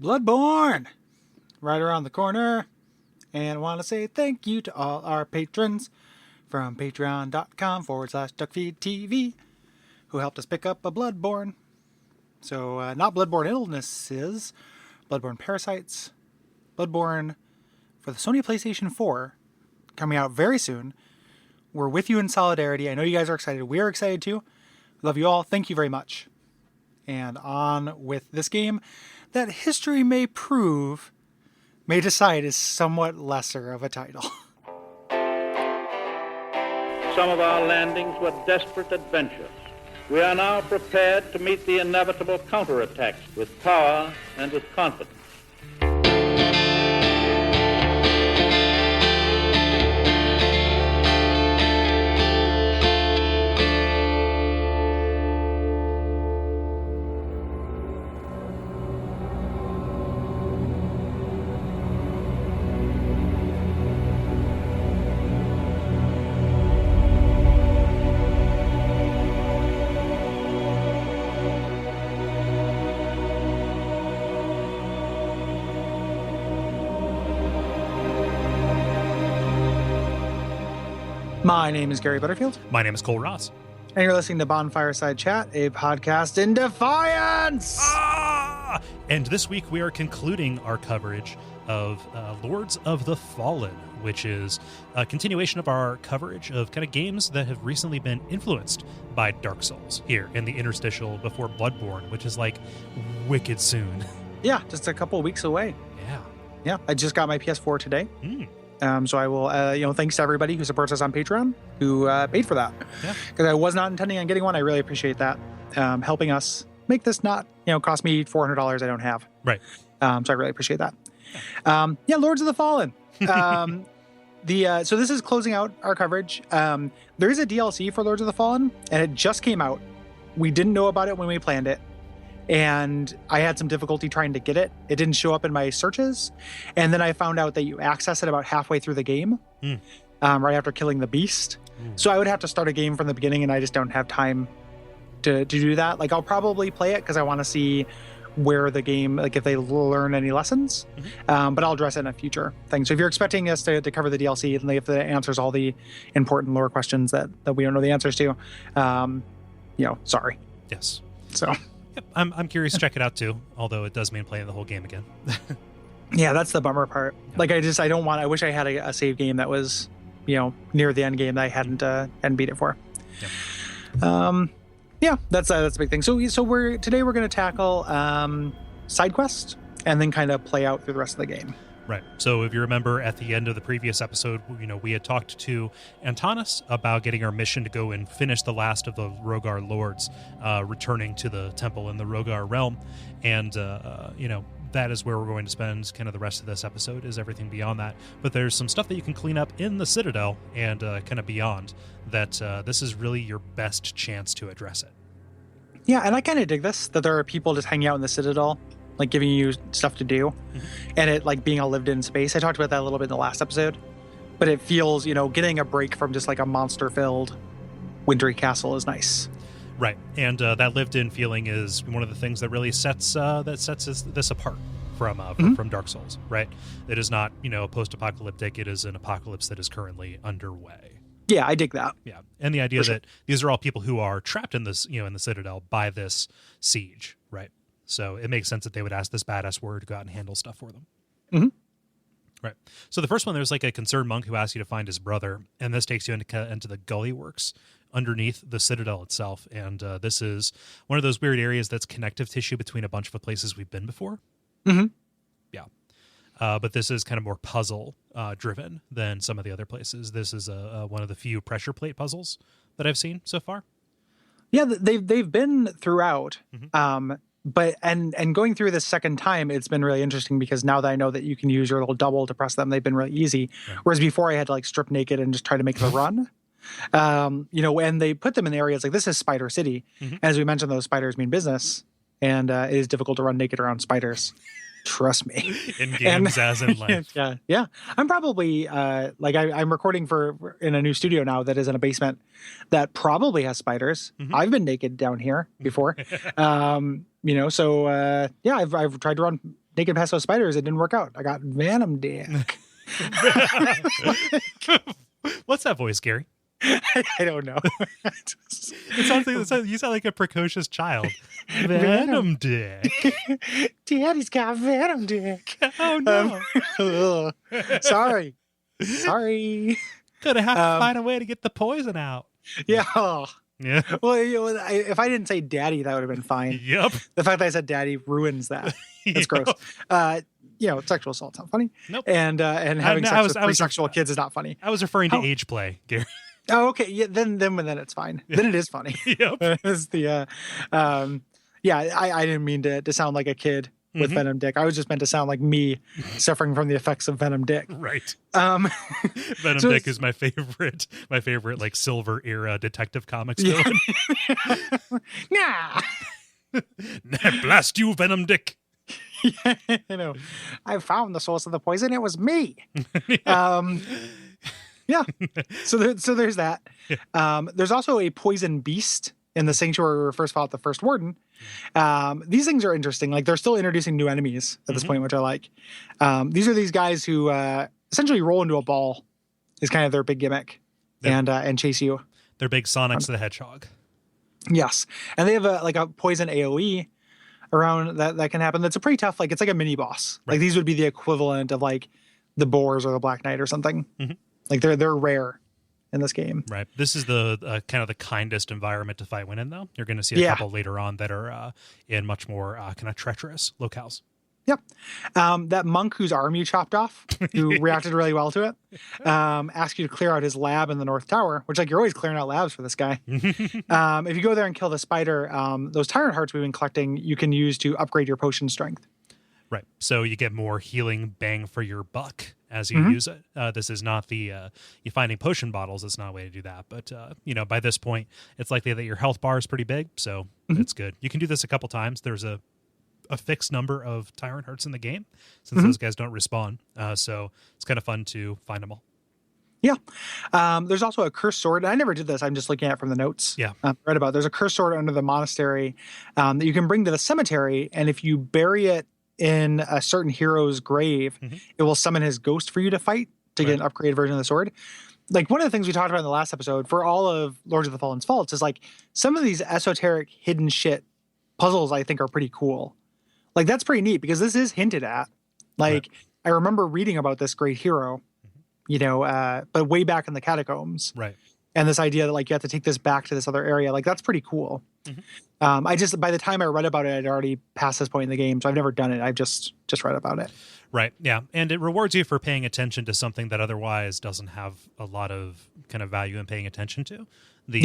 Bloodborne right around the corner. And I want to say thank you to all our patrons from patreon.com/Duckfeed.tv who helped us pick up a Bloodborne. So, not Bloodborne illnesses, Bloodborne parasites, Bloodborne for the Sony PlayStation 4, coming out very soon. We're with you in solidarity. I know you guys are excited. We are excited too. Love you all. Thank you very much. And on with this game that history may decide is somewhat lesser of a title. Some of our landings were desperate adventures. We are now prepared to meet the inevitable counterattacks with power and with confidence. My name is Gary Butterfield. My name is Kole Ross. And you're listening to Bonfireside Chat, a podcast in defiance! And this week we are concluding our coverage of Lords of the Fallen, which is a continuation of our coverage of kind of games that have recently been influenced by Dark Souls here in the interstitial before Bloodborne, which is like wicked soon. Yeah, just a couple of weeks away. Yeah, I just got my PS4 today. So I will, thanks to everybody who supports us on Patreon, who paid for that. Yeah. Because I was not intending on getting one. I really appreciate that. Helping us make this not, cost me $400 I don't have. Right. So I really appreciate that. Lords of the Fallen. So this is closing out our coverage. There is a DLC for Lords of the Fallen, and it just came out. We didn't know about it when we planned it. And I had some difficulty trying to get it. It didn't show up in my searches. And then I found out that you access it about halfway through the game, right after killing the beast. So I would have to start a game from the beginning, and I just don't have time to do that. Like, I'll probably play it because I want to see where the game, like if they learn any lessons. But I'll address it in a future thing. So if you're expecting us to cover the DLC, and if it answers all the important lore questions that we don't know the answers to, sorry. Yes. So... Yep, I'm curious to check it out too, although it does mean playing the whole game again. Yeah, that's the bummer part. Like, I wish I had a save game that was, near the end game that I hadn't beat it for. Yep. That's a big thing. So today we're going to tackle side quest and then kind of play out through the rest of the game. Right. So if you remember at the end of the previous episode, we had talked to Antanas about getting our mission to go and finish the last of the Rhogar lords, returning to the temple in the Rhogar realm. And, that is where we're going to spend kind of the rest of this episode, is everything beyond that. But there's some stuff that you can clean up in the Citadel and kind of beyond that this is really your best chance to address it. Yeah, and I kind of dig this, that there are people just hanging out in the Citadel, like giving you stuff to do, and it like being a lived-in space. I talked about that a little bit in the last episode, but it feels, getting a break from just like a monster-filled wintry castle is nice. Right, and that lived-in feeling is one of the things that really sets this apart from Dark Souls. Right, it is not post-apocalyptic. It is an apocalypse that is currently underway. Yeah, I dig that. Yeah, and the idea that these are all people who are trapped in this, in the Citadel by this siege. Right. So it makes sense that they would ask this badass warrior to go out and handle stuff for them. Right. So the first one, there's like a concerned monk who asks you to find his brother, and this takes you into the gully works underneath the Citadel itself. And this is one of those weird areas that's connective tissue between a bunch of the places we've been before. Yeah. But this is kind of more puzzle driven than some of the other places. This is one of the few pressure plate puzzles that I've seen so far. Yeah, they've been throughout. But and going through this second time, it's been really interesting because now that I know that you can use your little double to press them, they've been really easy. Right. Whereas before I had to like strip naked and just try to make the run. And they put them in areas like this is Spider City. As we mentioned, those spiders mean business, and it is difficult to run naked around spiders. Trust me. In games as in life. Yeah. I'm probably I'm recording in a new studio now that is in a basement that probably has spiders. I've been naked down here before. I've tried to run naked past those spiders. It didn't work out. I got Venom Dick. What's that voice, Gary? I don't know. You sound like a precocious child. Venom Dick. Daddy's got Venom Dick. Oh no. Sorry. Gonna have to find a way to get the poison out. Yeah. Yeah. Well, if I didn't say daddy, that would have been fine. Yep. The fact that I said daddy ruins that. That's gross. Sexual assault's not funny. Nope. And having sex with pre-sexual kids is not funny. I was referring to age play, Gary. Oh, okay. Yeah. Then it's fine. Yeah. Then it is funny. Yep. It's the, I didn't mean to sound like a kid with Venom Dick. I was just meant to sound like me suffering from the effects of Venom Dick. Right. Venom Dick is my favorite like silver era detective comics villain. Nah. Blast you, Venom Dick. Yeah, I know. I found the source of the poison. It was me. Yeah. So there's that. There's also a poison beast in the sanctuary where we first fought the first warden. These things are interesting. Like, they're still introducing new enemies at this point, which I like. These are these guys who essentially roll into a ball is kind of their big gimmick, and chase you. They're big Sonics the Hedgehog. Yes. And they have a poison AoE around that can happen. That's a pretty tough, it's like a mini boss. Right. Like, these would be the equivalent of like the Boars or the Black Knight or something. Like, they're rare in this game. Right. This is the kind of the kindest environment to fight in, though. You're going to see a couple later on that are in much more kind of treacherous locales. Yep. That monk whose arm you chopped off, who reacted really well to it, asked you to clear out his lab in the North Tower, which, you're always clearing out labs for this guy. If you go there and kill the spider, those Tyrant Hearts we've been collecting, you can use to upgrade your potion strength. Right. So you get more healing bang for your buck as you use it. This is not you finding potion bottles. It's not a way to do that. But, by this point, it's likely that your health bar is pretty big. So it's good. You can do this a couple times. There's a fixed number of Tyrant Hearts in the game since those guys don't respawn. So it's kind of fun to find them all. Yeah. There's also a cursed sword. I never did this. I'm just looking at it from the notes. Yeah. Read about. There's a cursed sword under the monastery that you can bring to the cemetery. And if you bury it in a certain hero's grave, it will summon his ghost for you to fight to get an upgraded version of the sword. Like, one of the things we talked about in the last episode for all of Lords of the Fallen's faults is some of these esoteric hidden shit puzzles I think are pretty cool. Like, that's pretty neat because this is hinted at. Like, I remember reading about this great hero, but way back in the catacombs. Right. And this idea that you have to take this back to this other area, that's pretty cool. By the time I read about it, I'd already passed this point in the game, so I've never done it. I've just read about it. Right. Yeah. And it rewards you for paying attention to something that otherwise doesn't have a lot of kind of value in paying attention to. The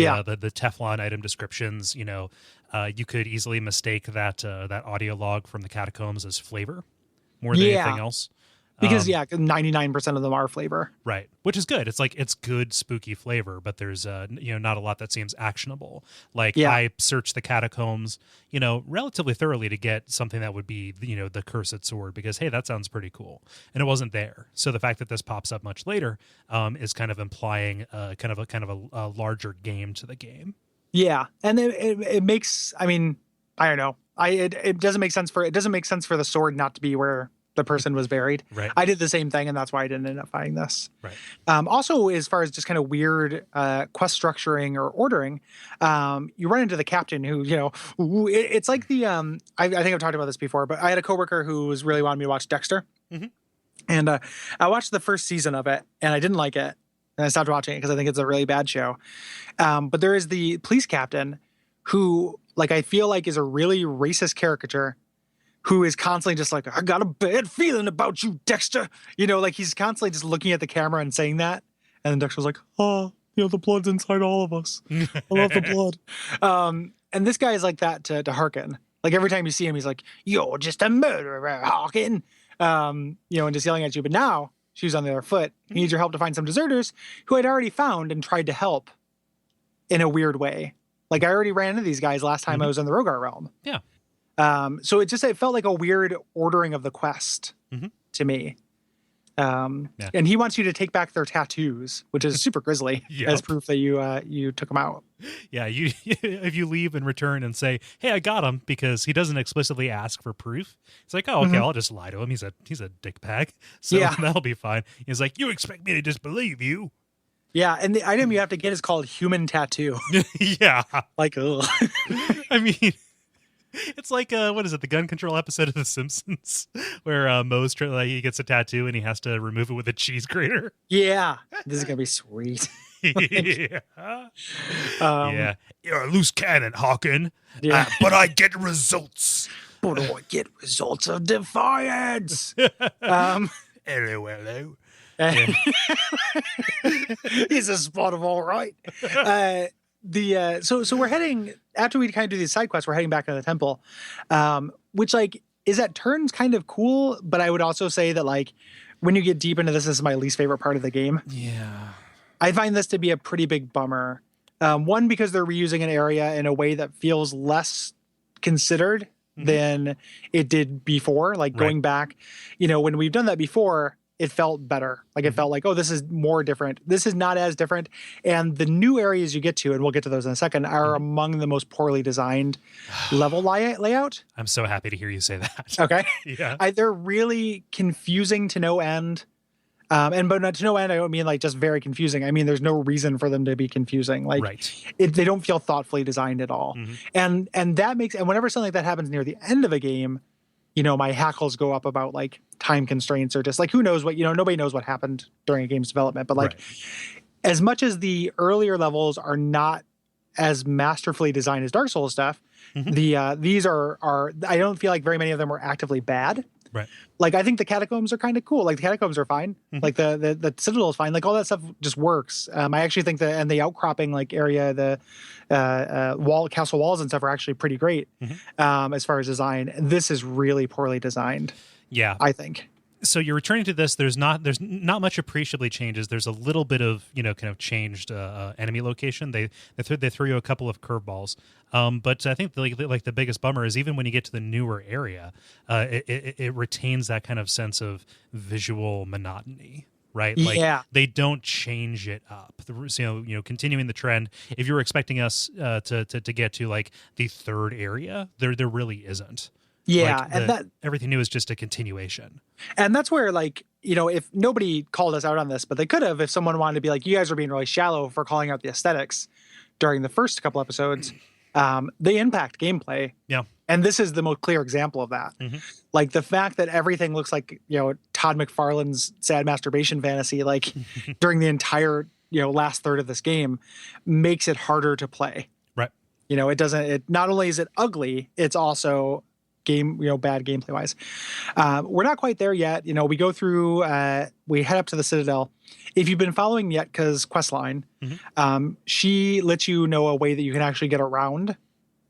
Teflon item descriptions, you could easily mistake that audio log from the catacombs as flavor more than anything else. Because 99% of them are flavor. Right. Which is good. It's good spooky flavor, but there's not a lot that seems actionable. I searched the catacombs, relatively thoroughly to get something that would be, the cursed sword because, hey, that sounds pretty cool. And it wasn't there. So the fact that this pops up much later is kind of implying kind of a larger game to the game. Yeah. And it makes, I don't know. It doesn't make sense for the sword not to be where the person was buried. Right. I did the same thing, and that's why I didn't end up finding this. Right. Also, as far as just kind of weird quest structuring or ordering, you run into the captain who, it's like the I think I've talked about this before, but I had a coworker who was really wanting me to watch Dexter, and I watched the first season of it, and I didn't like it, and I stopped watching it because I think it's a really bad show. But there is the police captain who, I feel like, is a really racist caricature. Who is constantly just I got a bad feeling about you, Dexter. He's constantly just looking at the camera and saying that. And then Dexter's like, oh, the blood's inside all of us. I love the blood. And this guy is like that to Harkin. Every time you see him, he's like, you're just a murderer, Harkin. And just yelling at you. But now, she's on the other foot. He needs your help to find some deserters who I'd already found and tried to help in a weird way. I already ran into these guys last time I was in the Rhogar realm. Yeah. So it felt like a weird ordering of the quest to me. And he wants you to take back their tattoos, which is super grisly, as proof that you took them out. Yeah, you if you leave and return and say, "Hey, I got him," because he doesn't explicitly ask for proof. It's like, "Oh, okay, I'll just lie to him. He's a dick bag, so that'll be fine." He's like, "You expect me to just believe you?" Yeah, and the item you have to get is called Human Tattoo. Yeah, like, ugh. I mean. It's like what is it? The gun control episode of The Simpsons, where Moe's he gets a tattoo and he has to remove it with a cheese grater. Yeah, this is gonna be sweet. Yeah, you're a loose cannon, Hawken. Yeah, but I get results. But I get results of defiance. Hello. Yeah. He's a spot of all right. So we're heading after we kind of do these side quests. We're heading back to the temple, which like is at turns kind of cool. But I would also say that like when you get deep into this is my least favorite part of the game. Yeah, I find this to be a pretty big bummer. One, because they're reusing an area in a way that feels less considered than it did before. Like going back, when we've done that before, it felt better. Like it felt like, oh, this is more different. This is not as different. And the new areas you get to, and we'll get to those in a second, are among the most poorly designed level layout. I'm so happy to hear you say that. Okay. Yeah. They're really confusing to no end. But not to no end, I don't mean like just very confusing. I mean, there's no reason for them to be confusing. Like they don't feel thoughtfully designed at all. And that makes, and whenever something like that happens near the end of a game, my hackles go up about like time constraints or just like, who knows what, nobody knows what happened during a game's development. But like as much as the earlier levels are not as masterfully designed as Dark Souls stuff, these are, I don't feel like very many of them are actively bad. Right. Like I think the catacombs are kind of cool. Like the catacombs are fine. Like the citadel is fine. Like all that stuff just works. I actually think the outcropping like area, the castle walls and stuff are actually pretty great as far as design. This is really poorly designed. Yeah, I think. So you're returning to this. There's not much appreciably changes. There's a little bit of kind of changed enemy location. They throw you a couple of curveballs. But I think like the biggest bummer is even when you get to the newer area, it retains that kind of sense of visual monotony. Right? Like they don't change it up. Continuing the trend. If you were expecting us to get to like the third area, there really isn't. Yeah, like and that everything new is just a continuation. And that's where, like, if nobody called us out on this, but they could have, if someone wanted to be like, you guys are being really shallow for calling out the aesthetics during the first couple episodes, they impact gameplay. Yeah. And this is the most clear example of that. Like the fact that everything looks like, Todd McFarlane's sad masturbation fantasy, like during the entire, last third of this game makes it harder to play. Right. It not only is it ugly, it's also bad gameplay wise. We're not quite there yet. We go through, we head up to the Citadel. If you've been following Yetka's questline, she lets you know a way that you can actually get around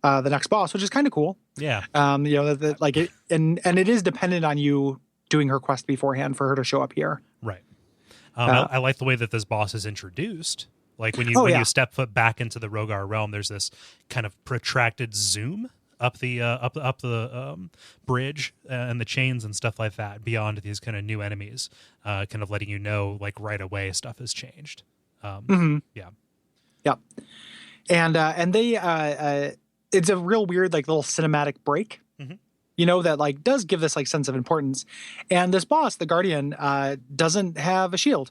the next boss, which is kind of cool. Yeah. And it is dependent on you doing her quest beforehand for her to show up here. Right. I like the way that this boss is introduced. Like when you step foot back into the Rhogar realm, there's this kind of protracted zoom up the bridge and the chains and stuff like that beyond these kind of new enemies, kind of letting you know like right away stuff has changed. Yeah. And they it's a real weird like little cinematic break, that like does give this like sense of importance. And this boss, the Guardian, doesn't have a shield,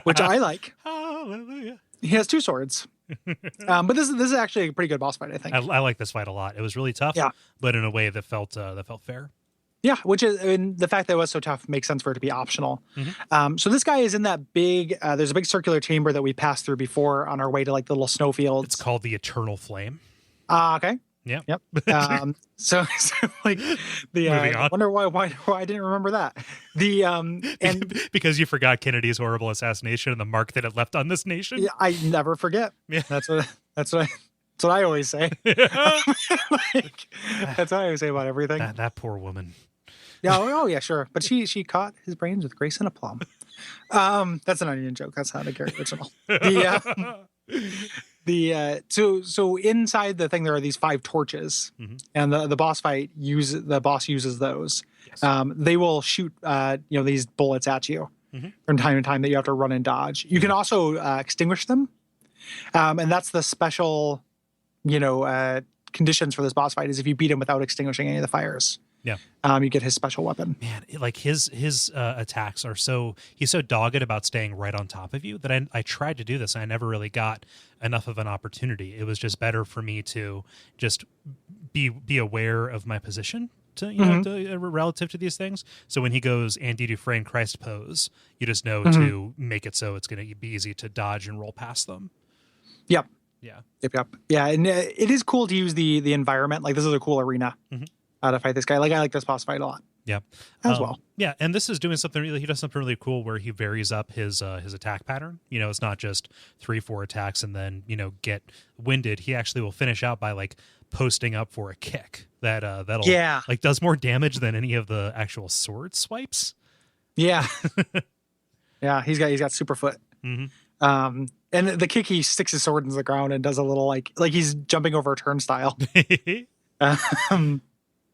which I like. Hallelujah. He has two swords. But this is actually a pretty good boss fight, I think. I like this fight a lot. It was really tough, but in a way that felt fair. Yeah, which is, and the fact that it was so tough makes sense for it to be optional. So this guy is in that big, there's a big circular chamber that we passed through before on our way to like the little snowfields. It's called the Eternal Flame. Okay. Yeah. Yep. So like the I wonder why I didn't remember that. The and because you forgot Kennedy's horrible assassination and the mark that it left on this nation. Yeah, I never forget. Yeah. That's what I always say. Like, that's what I always say about everything. That poor woman. Yeah. Oh yeah, sure. But she caught his brains with grace and aplomb. That's an Onion joke. That's not a Gary original. So inside the thing there are these 5 torches, and the boss fight the boss uses those. They will shoot, these bullets at you from time to time that you have to run and dodge. You can also extinguish them. And that's the special, conditions for this boss fight is if you beat him without extinguishing any of the fires. Yeah. You get his special weapon. Man, like his attacks are he's so dogged about staying right on top of you that I tried to do this and I never really got enough of an opportunity. It was just better for me to just be aware of my position relative to these things. So when he goes Andy Dufresne Christ pose, you just know to make it so it's going to be easy to dodge and roll past them. Yep. Yeah. Yep. Yeah, and it is cool to use the environment. Like this is a cool arena. To fight this guy. Like I like this boss fight a lot. Yeah. As well. Yeah, and this is doing something he does something really cool where he varies up his attack pattern. It's not just 3-4 attacks and then, get winded. He actually will finish out by like posting up for a kick that'll like does more damage than any of the actual sword swipes. Yeah. Yeah, he's got super foot. And the kick, he sticks his sword into the ground and does a little like he's jumping over a turnstile.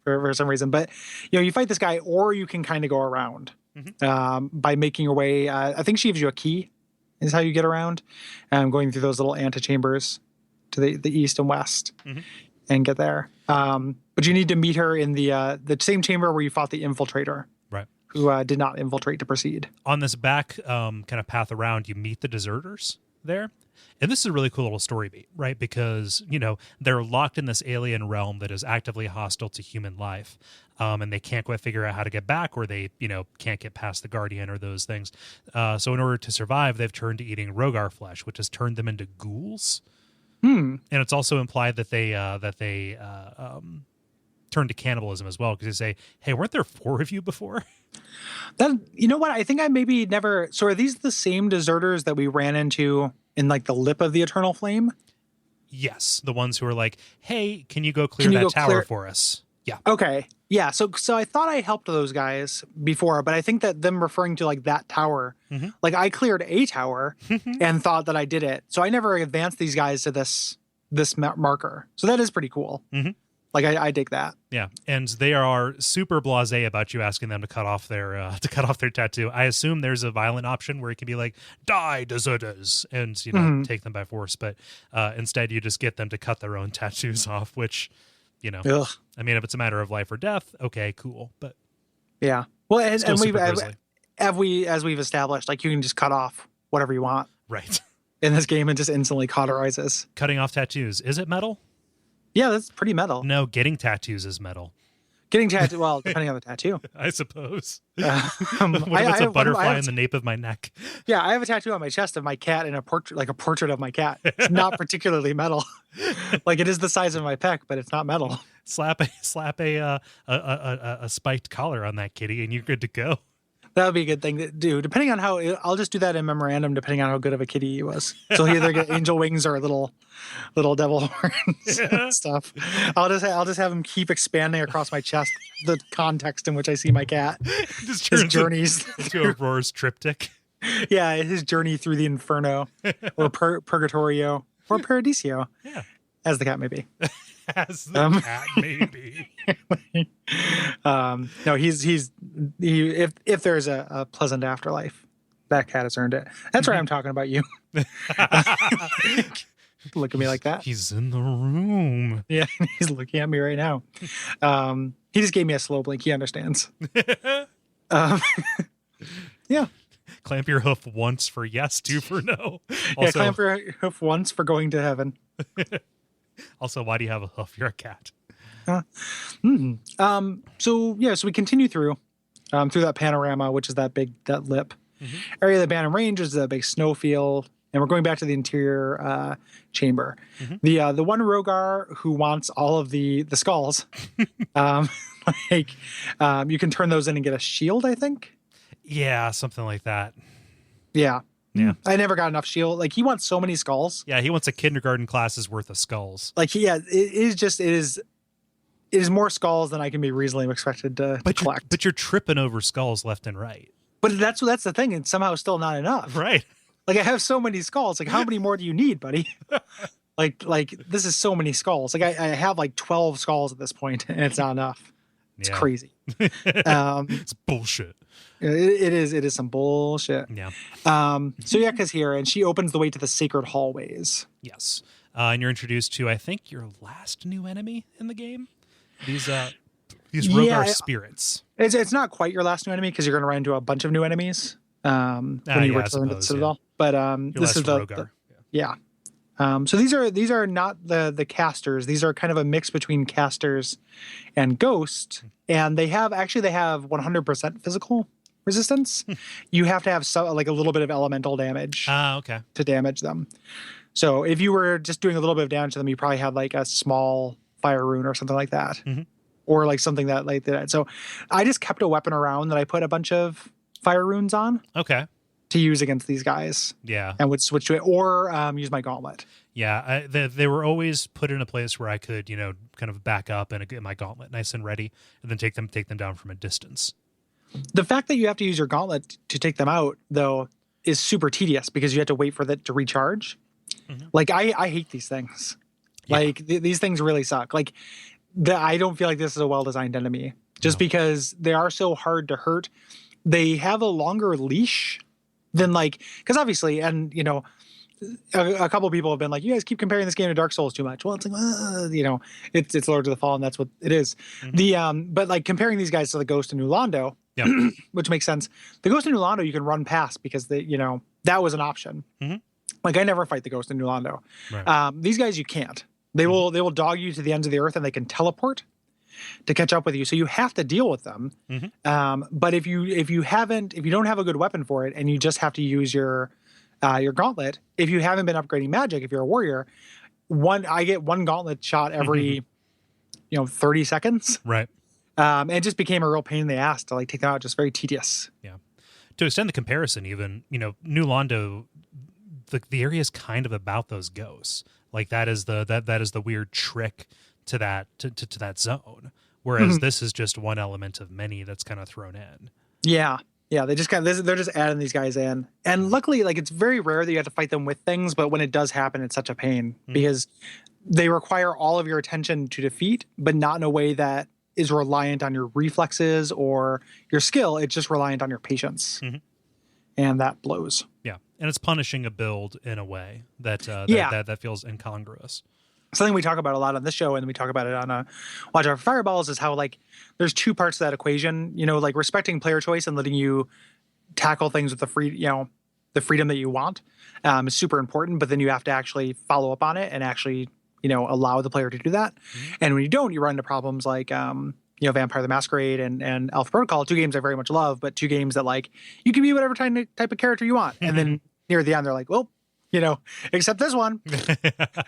For some reason, but you fight this guy, or you can kind of go around by making your way. I think she gives you a key, is how you get around, going through those little antechambers to the east and west, and get there. But you need to meet her in the same chamber where you fought the infiltrator, right? Who did not infiltrate to proceed. On this back kind of path around, you meet the deserters there. And this is a really cool little story beat, right? Because, they're locked in this alien realm that is actively hostile to human life. And they can't quite figure out how to get back, or they, can't get past the Guardian or those things. So in order to survive, they've turned to eating Rhogar flesh, which has turned them into ghouls. And it's also implied that they turn to cannibalism as well, because they say, hey, weren't there 4 of you before? You know what? I think I maybe never... So are these the same deserters that we ran into in like the lip of the Eternal Flame? Yes. The ones who are like, hey, can you go clear that tower for us? Yeah. Okay. Yeah. So I thought I helped those guys before, but I think that them referring to like that tower, like I cleared a tower and thought that I did it. So I never advanced these guys to this marker. So that is pretty cool. Like I dig that. Yeah, and they are super blasé about you asking them to cut off their tattoo. I assume there's a violent option where it can be like die deserters and take them by force, but instead you just get them to cut their own tattoos off. Which, Ugh. I mean, if it's a matter of life or death, okay, cool. But yeah, well, and we've established, like you can just cut off whatever you want, right? In this game, and just instantly cauterizes. Cutting off tattoos, is it metal? Yeah, that's pretty metal. No, getting tattoos is metal. Getting tattoo, well, depending on the tattoo. I suppose. What if it's a butterfly in the nape of my neck? Yeah, I have a tattoo on my chest of my cat and a portrait of my cat. It's not particularly metal. Like it is the size of my pec, but it's not metal. Slap a spiked collar on that kitty, and you're good to go. That would be a good thing to do. Depending on how, I'll just do that in memorandum. Depending on how good of a kitty he was, so he either get angel wings or little devil horns and stuff. I'll just have him keep expanding across my chest. The context in which I see my cat, just his journeys to Aurora's triptych. Yeah, his journey through the Inferno, or Purgatorio, or Paradiso. Yeah, as the cat may be. As the cat may be. No, if there's a pleasant afterlife, that cat has earned it. That's right. I'm talking about you. Look at me like that. He's in the room. Yeah, he's looking at me right now. He just gave me a slow blink. He understands. Yeah. Clamp your hoof once for yes, 2 for no. Also, yeah, clamp your hoof once for going to heaven. Also, why do you have a hoof? You're a cat. So we continue through that panorama, which is that lip area of the Bantam Range, is that big snowfield, and we're going back to the interior chamber. The one Rhogar who wants all of the skulls, you can turn those in and get a shield, I think. Yeah, something like that. Yeah. Yeah. I never got enough shield. Like, he wants so many skulls. Yeah, he wants a kindergarten class's worth of skulls. Like, it is more skulls than I can be reasonably expected to collect. But you're tripping over skulls left and right. But that's the thing. It's somehow still not enough. Right. Like, I have so many skulls. Like, how many more do you need, buddy? like this is so many skulls. Like, I have like 12 skulls at this point, and it's not enough. It's crazy. It's bullshit. It is some bullshit. Yeah. So Yeka's here, and she opens the way to the sacred hallways. Yes. And you're introduced to, I think, your last new enemy in the game. These Rhogar spirits. It's not quite your last new enemy because you're going to run into a bunch of new enemies when you return to the Citadel. But this is Rhogar. So these are not the casters. These are kind of a mix between casters and ghost, and they have 100% physical resistance. You have to have a little bit of elemental damage. Okay. To damage them. So if you were just doing a little bit of damage to them, you probably had like a small fire rune or something like that, or like something that like that. So I just kept a weapon around that I put a bunch of fire runes on. Okay. To use against these guys. Yeah. And would switch to it or use my gauntlet. Yeah. They were always put in a place where I could, kind of back up and get my gauntlet nice and ready and then take them down from a distance. The fact that you have to use your gauntlet to take them out, though, is super tedious because you have to wait for that to recharge. Like, I hate these things. Yeah. Like, these things really suck. Like, I don't feel like this is a well-designed enemy just because they are so hard to hurt. They have a longer leash than, like, because obviously, and, a couple people have been like, you guys keep comparing this game to Dark Souls too much. Well, it's like, it's Lords of the Fallen. That's what it is. But like comparing these guys to the Ghost of New Londo, which makes sense. The Ghost of New Londo you can run past because that was an option. Like I never fight the Ghost of New Londo. Right. These guys you can't. They will dog you to the ends of the earth and they can teleport to catch up with you. So you have to deal with them. But if you don't have a good weapon for it and you just have to use your gauntlet, if you haven't been upgrading magic, if you're a warrior, I get one gauntlet shot every 30 seconds. Right. And it just became a real pain in the ass to like take them out. Just very tedious. Yeah. To extend the comparison, even, New Londo, the area is kind of about those ghosts. Like that is the weird trick to that to that zone. Whereas this is just one element of many that's kind of thrown in. Yeah. Yeah, they just they're just adding these guys in. And luckily, like it's very rare that you have to fight them with things, but when it does happen, it's such a pain because they require all of your attention to defeat, but not in a way that is reliant on your reflexes or your skill. It's just reliant on your patience. And that blows. Yeah. And it's punishing a build in a way that feels incongruous. Something we talk about a lot on this show, and we talk about it on Watch Out for Fireballs, is how like there's two parts to that equation. Like respecting player choice and letting you tackle things with the freedom that you want is super important. But then you have to actually follow up on it and actually allow the player to do that. And when you don't, you run into problems like Vampire the Masquerade and Alpha Protocol, two games I very much love, but two games that like you can be whatever type of character you want, and then near the end they're like, well. Except this one.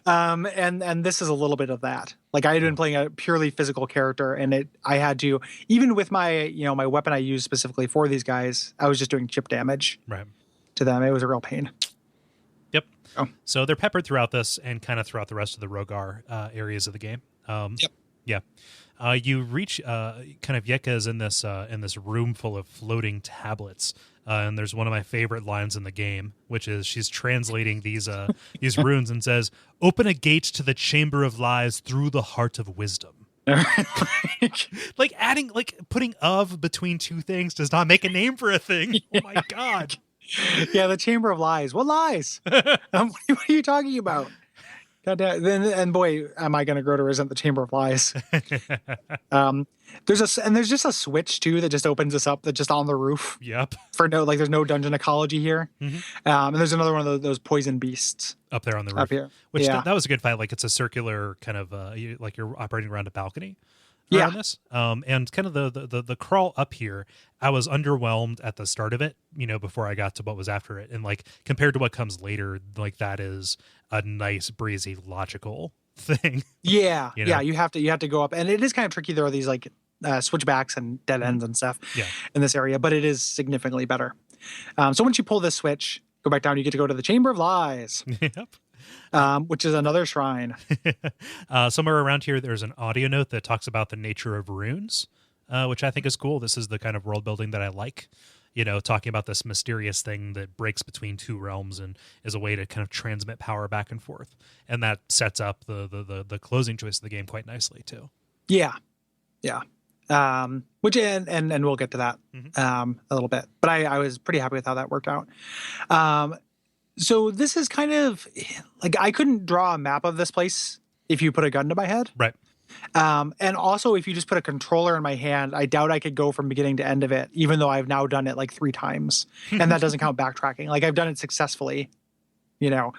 And this is a little bit of that. Like I had been playing a purely physical character and I had to, even with my, my weapon I used specifically for these guys, I was just doing chip damage to them. It was a real pain. Yep. Oh. So they're peppered throughout this and kind of throughout the rest of the Rhogar areas of the game. Yeah. You reach kind of Yeka's in this room full of floating tablets. And there's one of my favorite lines in the game, which is she's translating these runes and says, "Open a gate to the chamber of lies through the heart of wisdom." Like putting "of" between two things does not make a name for a thing. Oh my God. Yeah, the chamber of lies. What lies? What are you talking about? And boy, am I going to grow to resent the Chamber of Lies. There's just a switch too that just opens us up that's just on the roof. Yep. There's no dungeon ecology here. And there's another one of those poison beasts up there on the roof. Up here. Which that was a good fight. Like it's a circular kind of like you're operating around a balcony. Yeah. This. And kind of the crawl up here, I was underwhelmed at the start of it, before I got to what was after it. And like compared to what comes later, like that is a nice, breezy, logical thing. Yeah. Yeah. You have to go up, and it is kind of tricky. There are these like switchbacks and dead ends and stuff in this area, but it is significantly better. So once you pull this switch, go back down, you get to go to the Chamber of Lies. Yep. Which is another shrine. Somewhere around here, there's an audio note that talks about the nature of runes, which I think is cool. This is the kind of world building that I like. Talking about this mysterious thing that breaks between two realms and is a way to kind of transmit power back and forth. And that sets up the closing choice of the game quite nicely too. Yeah. Yeah. Which and we'll get to that a little bit. But I was pretty happy with how that worked out. So this is kind of like I couldn't draw a map of this place if you put a gun to my head. Right. And also, if you just put a controller in my hand, I doubt I could go from beginning to end of it, even though I've now done it like 3 times. And that doesn't count backtracking. Like I've done it successfully, you know.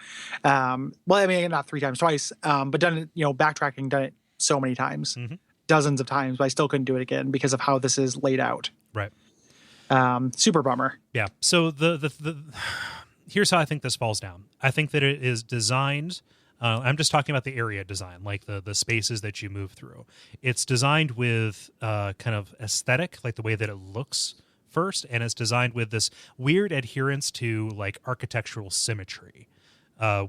Well, I mean, not 3 times, twice, but done it, you know, backtracking, done it so many times, dozens of times, but I still couldn't do it again because of how this is laid out. Right. Super bummer. Yeah. So the here's how I think this falls down. I think that it is designed. I'm just talking about the area design, like the spaces that you move through. It's designed with kind of aesthetic, like the way that it looks first, and it's designed with this weird adherence to like architectural symmetry,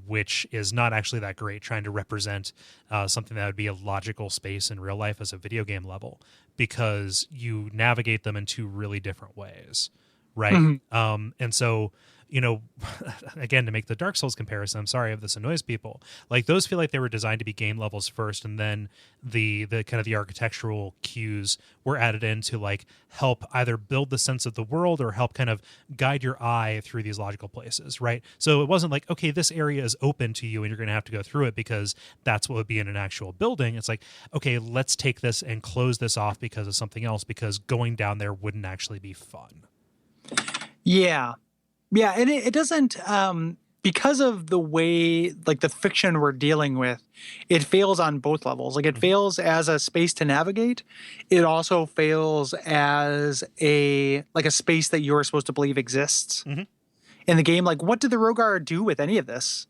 which is not actually that great, trying to represent something that would be a logical space in real life as a video game level, because you navigate them in 2 really different ways, right? And so, you know, again, to make the Dark Souls comparison, I'm sorry if this annoys people, like those feel like they were designed to be game levels first, and then the kind of the architectural cues were added in to like help either build the sense of the world or help kind of guide your eye through these logical places, right? So it wasn't like, okay, this area is open to you and you're going to have to go through it because that's what would be in an actual building. It's like, okay, let's take this and close this off because of something else, because going down there wouldn't actually be fun. Yeah. Yeah, and it doesn't, because of the way, like the fiction we're dealing with, it fails on both levels. Like it fails as a space to navigate. It also fails as a space that you're supposed to believe exists in the game. Like, what did the Rhogar do with any of this?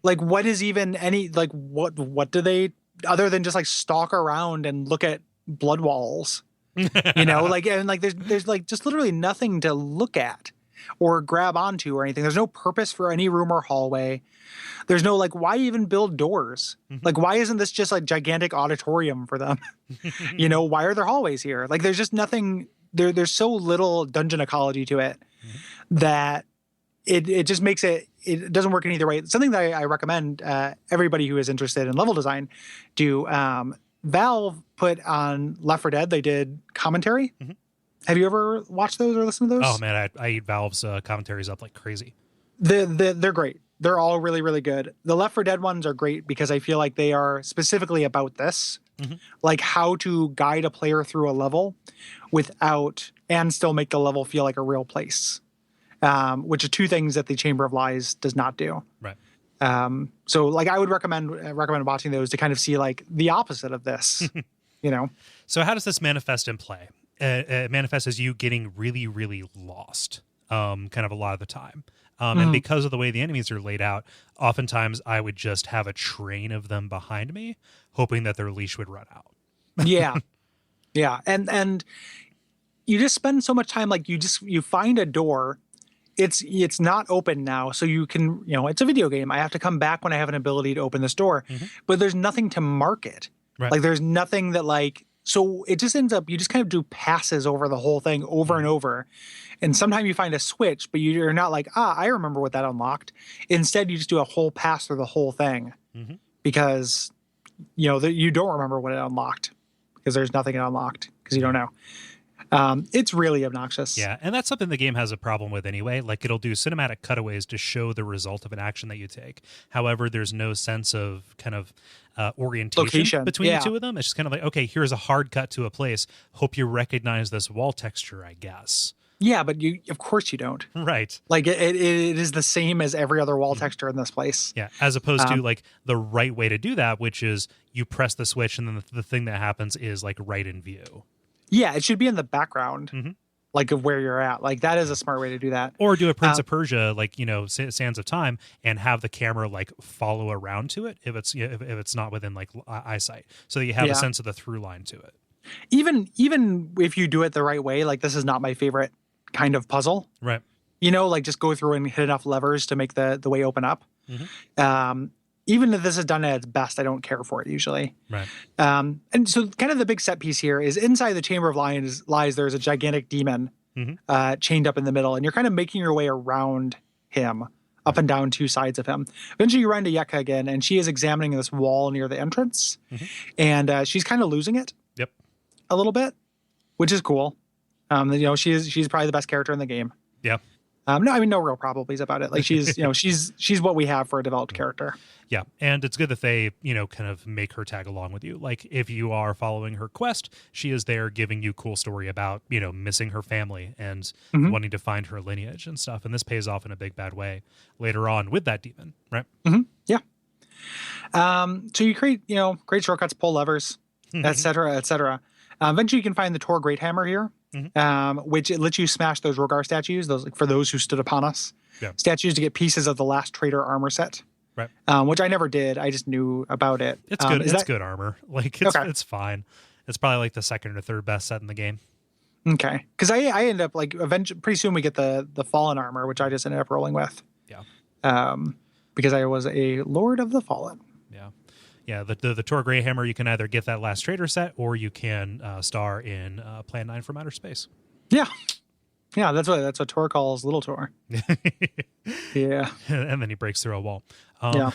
Like, what is even any, like, what do they, other than just like stalk around and look at blood walls, you know, like, and like, there's like just literally nothing to look at or grab onto or anything. There's no purpose for any room or hallway. There's no, like, why even build doors? Like, why isn't this just like gigantic auditorium for them? You know, why are there hallways here? Like, there's just nothing there. There's so little dungeon ecology to it that it just makes it doesn't work in either way. Something that I recommend everybody who is interested in level design do. Valve put on Left 4 Dead, they did commentary. Have you ever watched those or listened to those? Oh man, I eat Valve's commentaries up like crazy. They're great. They're all really, really good. The Left 4 Dead ones are great because I feel like they are specifically about this, like how to guide a player through a level without and still make the level feel like a real place, which are 2 things that the Chamber of Lies does not do. Right. So like I would recommend watching those to kind of see like the opposite of this, you know? So how does this manifest in play? It manifests as you getting really, really lost, kind of a lot of the time. And because of the way the enemies are laid out, oftentimes I would just have a train of them behind me, hoping that their leash would run out. Yeah. Yeah. And you just spend so much time, like you find a door. It's not open now. So you can, you know, it's a video game. I have to come back when I have an ability to open this door, but there's nothing to mark it. Right. Like there's nothing that like, so it just ends up, you just kind of do passes over the whole thing over and over. And sometimes you find a switch, but you're not like, I remember what that unlocked. Instead, you just do a whole pass through the whole thing because, you know, you don't remember what it unlocked because there's nothing it unlocked because you don't know. It's really obnoxious. Yeah, and that's something the game has a problem with anyway. Like it'll do cinematic cutaways to show the result of an action that you take. However, there's no sense of kind of orientation between the 2 of them. It's just kind of like, okay, here's a hard cut to a place. Hope you recognize this wall texture, I guess. Yeah, but of course you don't. Right. Like it is the same as every other wall texture in this place. Yeah, as opposed to like the right way to do that, which is you press the switch and then the thing that happens is like right in view. Yeah, it should be in the background, like of where you're at. Like that is a smart way to do that. Or do a Prince of Persia, like, you know, Sands of Time, and have the camera like follow around to it if it's if it's not within like eyesight, so that you have a sense of the through line to it. Even if you do it the right way, like this is not my favorite kind of puzzle. Right. You know, like just go through and hit enough levers to make the way open up. Even if this is done at its best, I don't care for it usually. Right. And so kind of the big set piece here is inside the Chamber of Lies, there's a gigantic demon chained up in the middle, and you're kind of making your way around him, up and down 2 sides of him. Eventually you run to Yeka again, and she is examining this wall near the entrance, and she's kind of losing it a little bit. which is cool. She's probably the best character in the game. Yeah. No, I mean, no real probablys about it. Like she's she's what we have for a developed character. Yeah, and it's good that they, kind of make her tag along with you. Like, if you are following her quest, she is there giving you cool story about, missing her family and wanting to find her lineage and stuff. And this pays off in a big bad way later on with that demon, right? Yeah. So you create shortcuts, pull levers, et cetera, et cetera. Eventually, you can find the Tor Great Hammer here, which it lets you smash those Rhogar statues. For those who stood upon us, statues to get pieces of the last traitor armor set. Right. Which I never did. I just knew about it. It's good. It's good armor. Like it's fine. It's probably like the second or third best set in the game. Okay. Because I ended up like eventually pretty soon we get the Fallen armor, which I just ended up rolling with. Yeah. Because I was a Lord of the Fallen. Yeah. Yeah. The Tor Grey Hammer, you can either get that last traitor set or you can star in Plan 9 from Outer Space. Yeah. Yeah, that's what Tor calls Little Tor. Yeah. And then he breaks through a wall. Yeah.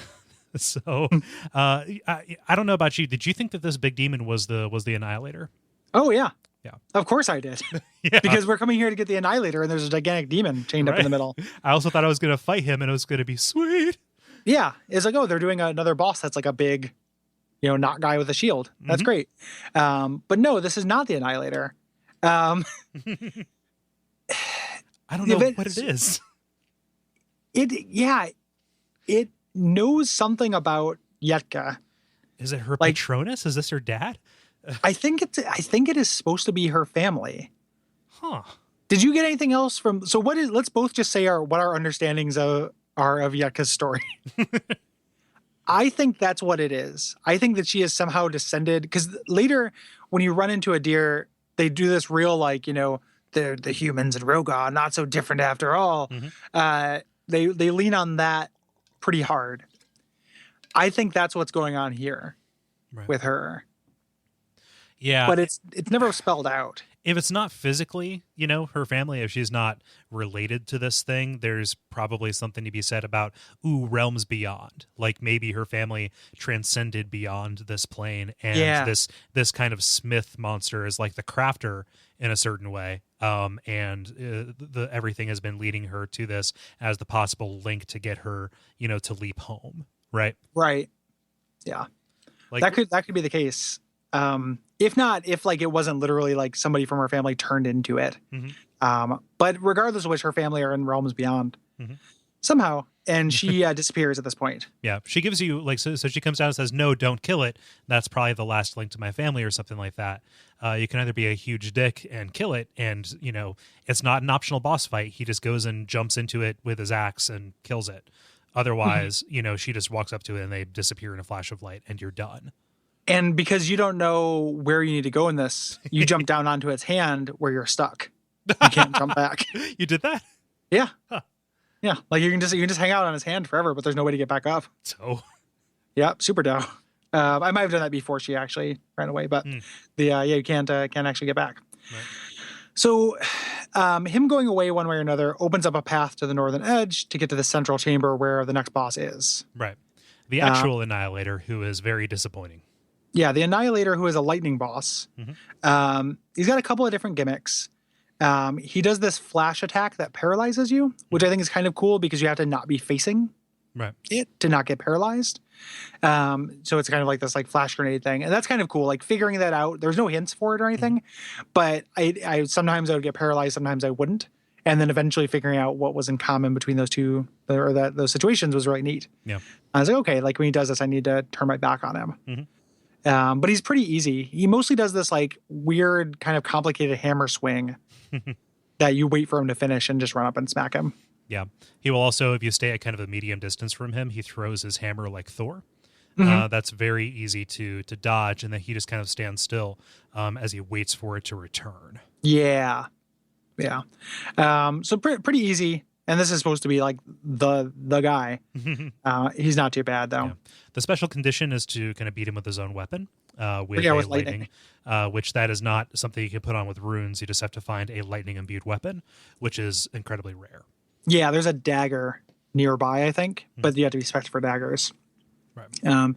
So I don't know about you. Did you think that this big demon was the Annihilator? Oh, yeah. Yeah. Of course I did. Yeah. Because we're coming here to get the Annihilator and there's a gigantic demon chained up in the middle. I also thought I was going to fight him and it was going to be sweet. Yeah. It's like, oh, they're doing another boss that's like a big, not guy with a shield. That's great. But no, this is not the Annihilator. I don't know what it is. It knows something about Yetka. Is it her Patronus? Is this her dad? I think it is supposed to be her family. Huh. Did you get anything else from? So let's both just say what our understandings are of Yetka's story. I think that's what it is. I think that she is somehow descended because later when you run into a deer, they do this real the humans and Rhogar not so different after all. They lean on that pretty hard. I think that's what's going on here with her. Yeah, but it's never spelled out. If it's not physically, her family, if she's not related to this thing, there's probably something to be said about realms beyond. Like maybe her family transcended beyond this plane, and this kind of Smith monster is like the crafter in a certain way. Everything has been leading her to this as the possible link to get her, to leap home. Right. Right. Yeah. Like that could be the case. If it wasn't literally like somebody from her family turned into it. But regardless of which, her family are in realms beyond somehow. And she disappears at this point. Yeah. She gives you so she comes down and says, no, don't kill it. That's probably the last link to my family or something like that. You can either be a huge dick and kill it. And, it's not an optional boss fight. He just goes and jumps into it with his axe and kills it. Otherwise, she just walks up to it and they disappear in a flash of light and you're done. And because you don't know where you need to go in this, you jump down onto its hand where you're stuck. You can't jump back. You did that? Yeah. Huh. Yeah. Like you can just hang out on his hand forever, but there's no way to get back up. So. Yeah. Super dope. I might have done that before she actually ran away, but you can't actually get back. Right. So, him going away one way or another opens up a path to the northern edge to get to the central chamber where the next boss is. Right. The actual Annihilator, who is very disappointing. Yeah, the Annihilator, who is a lightning boss. He's got a couple of different gimmicks. He does this flash attack that paralyzes you, which I think is kind of cool because you have to not be facing it to not get paralyzed. So it's kind of like this flash grenade thing. And that's kind of cool. Like figuring that out. There's no hints for it or anything. But I sometimes I would get paralyzed, sometimes I wouldn't. And then eventually figuring out what was in common between those two or those situations was really neat. Yeah. I was like, okay, when he does this, I need to turn my back on him. But he's pretty easy. He mostly does this weird kind of complicated hammer swing that you wait for him to finish and just run up and smack him. Yeah. He will also, if you stay at kind of a medium distance from him, he throws his hammer like Thor. That's very easy to dodge, and then he just kind of stands still as he waits for it to return. Yeah. Yeah. So pretty easy. And this is supposed to be the guy. He's not too bad, though. Yeah. The special condition is to kind of beat him with his own weapon, with lightning, which that is not something you can put on with runes. You just have to find a lightning-imbued weapon, which is incredibly rare. Yeah, there's a dagger nearby, I think, but you have to be spec'd for daggers. Right.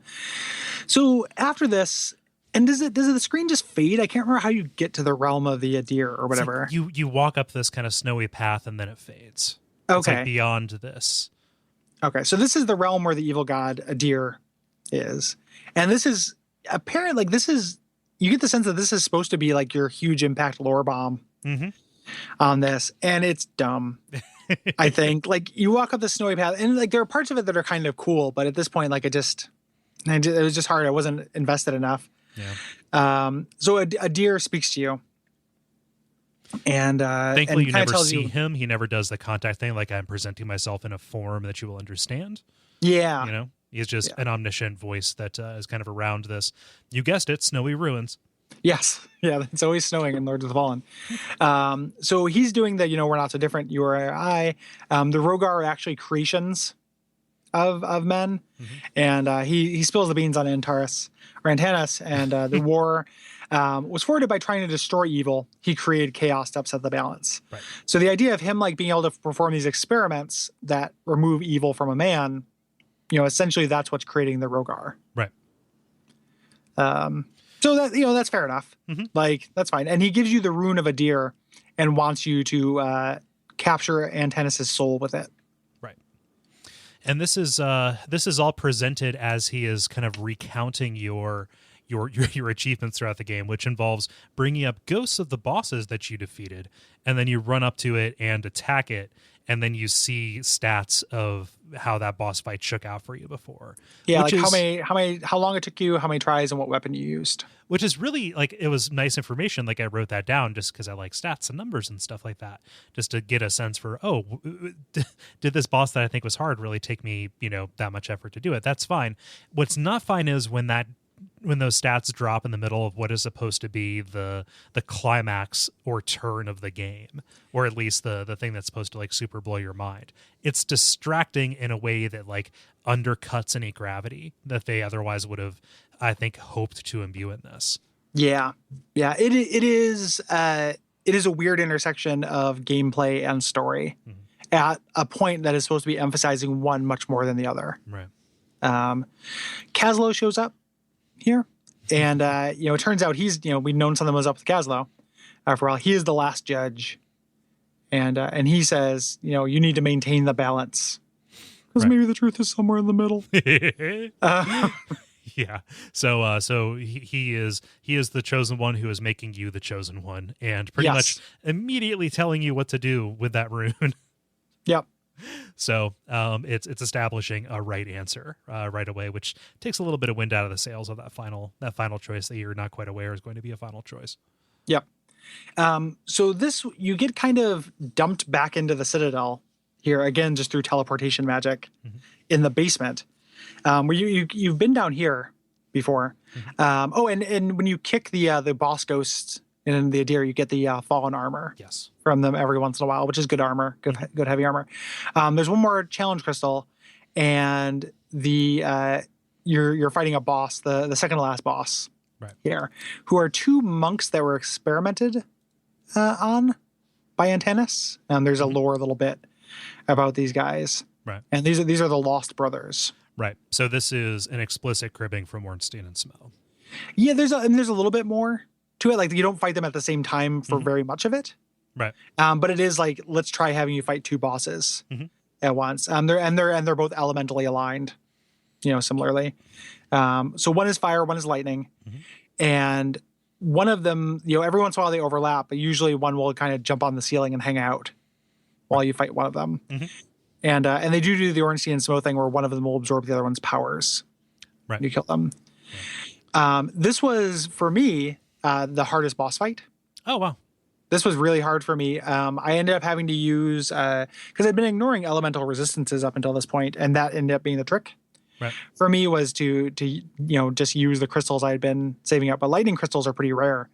So after this, And does the screen just fade? I can't remember how you get to the realm of the deer or whatever. It's like you walk up this kind of snowy path and then it fades. Okay. It's like beyond this. Okay, so this is the realm where the evil god Adir is. And this is apparently, like, you get the sense that this is supposed to be like your huge impact lore bomb on this. And it's dumb, I think. Like, you walk up the snowy path and like there are parts of it that are kind of cool, but at this point, like it was just hard. I wasn't invested enough. Yeah. So a deer speaks to you, and thankfully and you never see you, him. He never does the contact thing. Like, I'm presenting myself in a form that you will understand. Yeah, You know, he's just an omniscient voice that is kind of around this. You guessed it, snowy ruins. Yes, yeah, it's always snowing in Lords of the Fallen. So he's doing the we're not so different. You or I. The Rhogar are actually creations of men, and he spills the beans on Antares. And the war was forwarded by trying to destroy evil. He created chaos to upset the balance. Right. So the idea of him like being able to perform these experiments that remove evil from a man, essentially that's what's creating the Rhogar. Right. So that that's fair enough. Like, that's fine. And he gives you the rune of a deer and wants you to capture Antanas' soul with it. And this is all presented as he is kind of recounting your achievements throughout the game, which involves bringing up ghosts of the bosses that you defeated, and then you run up to it and attack it, and then you see stats of how that boss fight shook out for you before. Yeah, like how long it took you, how many tries, and what weapon you used. Which is really, like, it was nice information. Like, I wrote that down just because I like stats and numbers and stuff like that, just to get a sense for, did this boss that I think was hard really take me, that much effort to do it? That's fine. What's not fine is when those stats drop in the middle of what is supposed to be the climax or turn of the game, or at least the thing that's supposed to like super blow your mind. It's distracting in a way that like undercuts any gravity that they otherwise would have, I think, hoped to imbue in this. Yeah. It is a weird intersection of gameplay and story at a point that is supposed to be emphasizing one much more than the other. Right. Kaslo shows up here, and it turns out he's we'd known something was up with Kaslo for a while. He is the last judge, and he says you need to maintain the balance because maybe the truth is somewhere in the middle. Yeah. So he is the chosen one who is making you the chosen one, and pretty much immediately telling you what to do with that rune. Yep. So it's establishing a right answer right away, which takes a little bit of wind out of the sails of that final choice that you're not quite aware is going to be a final choice. Yep. So this, you get kind of dumped back into the Citadel here again, just through teleportation magic in the basement, where you've been down here before. And when you kick the boss ghosts in the Adir, you get the fallen armor. Yes. From them every once in a while, which is good armor, good heavy armor. There's one more challenge crystal, and you're fighting a boss, the second to last boss here, who are two monks that were experimented on by Antanas. There's a lore a little bit about these guys, right? And these are the Lost Brothers, right? So this is an explicit cribbing from Ornstein and Smell. Yeah, there's a little bit more to it. Like, you don't fight them at the same time for very much of it. Right. But it is like, let's try having you fight two bosses at once. They're both elementally aligned, similarly. So one is fire, one is lightning. And one of them, every once in a while they overlap, but usually one will kind of jump on the ceiling and hang out while you fight one of them. And they do the Ornstein and Smoke thing where one of them will absorb the other one's powers. Right. You kill them. This was, for me, the hardest boss fight. Oh, wow. This was really hard for me. I ended up having to use, because I'd been ignoring elemental resistances up until this point, and that ended up being the trick. Right. For me was to just use the crystals I had been saving up, but lightning crystals are pretty rare.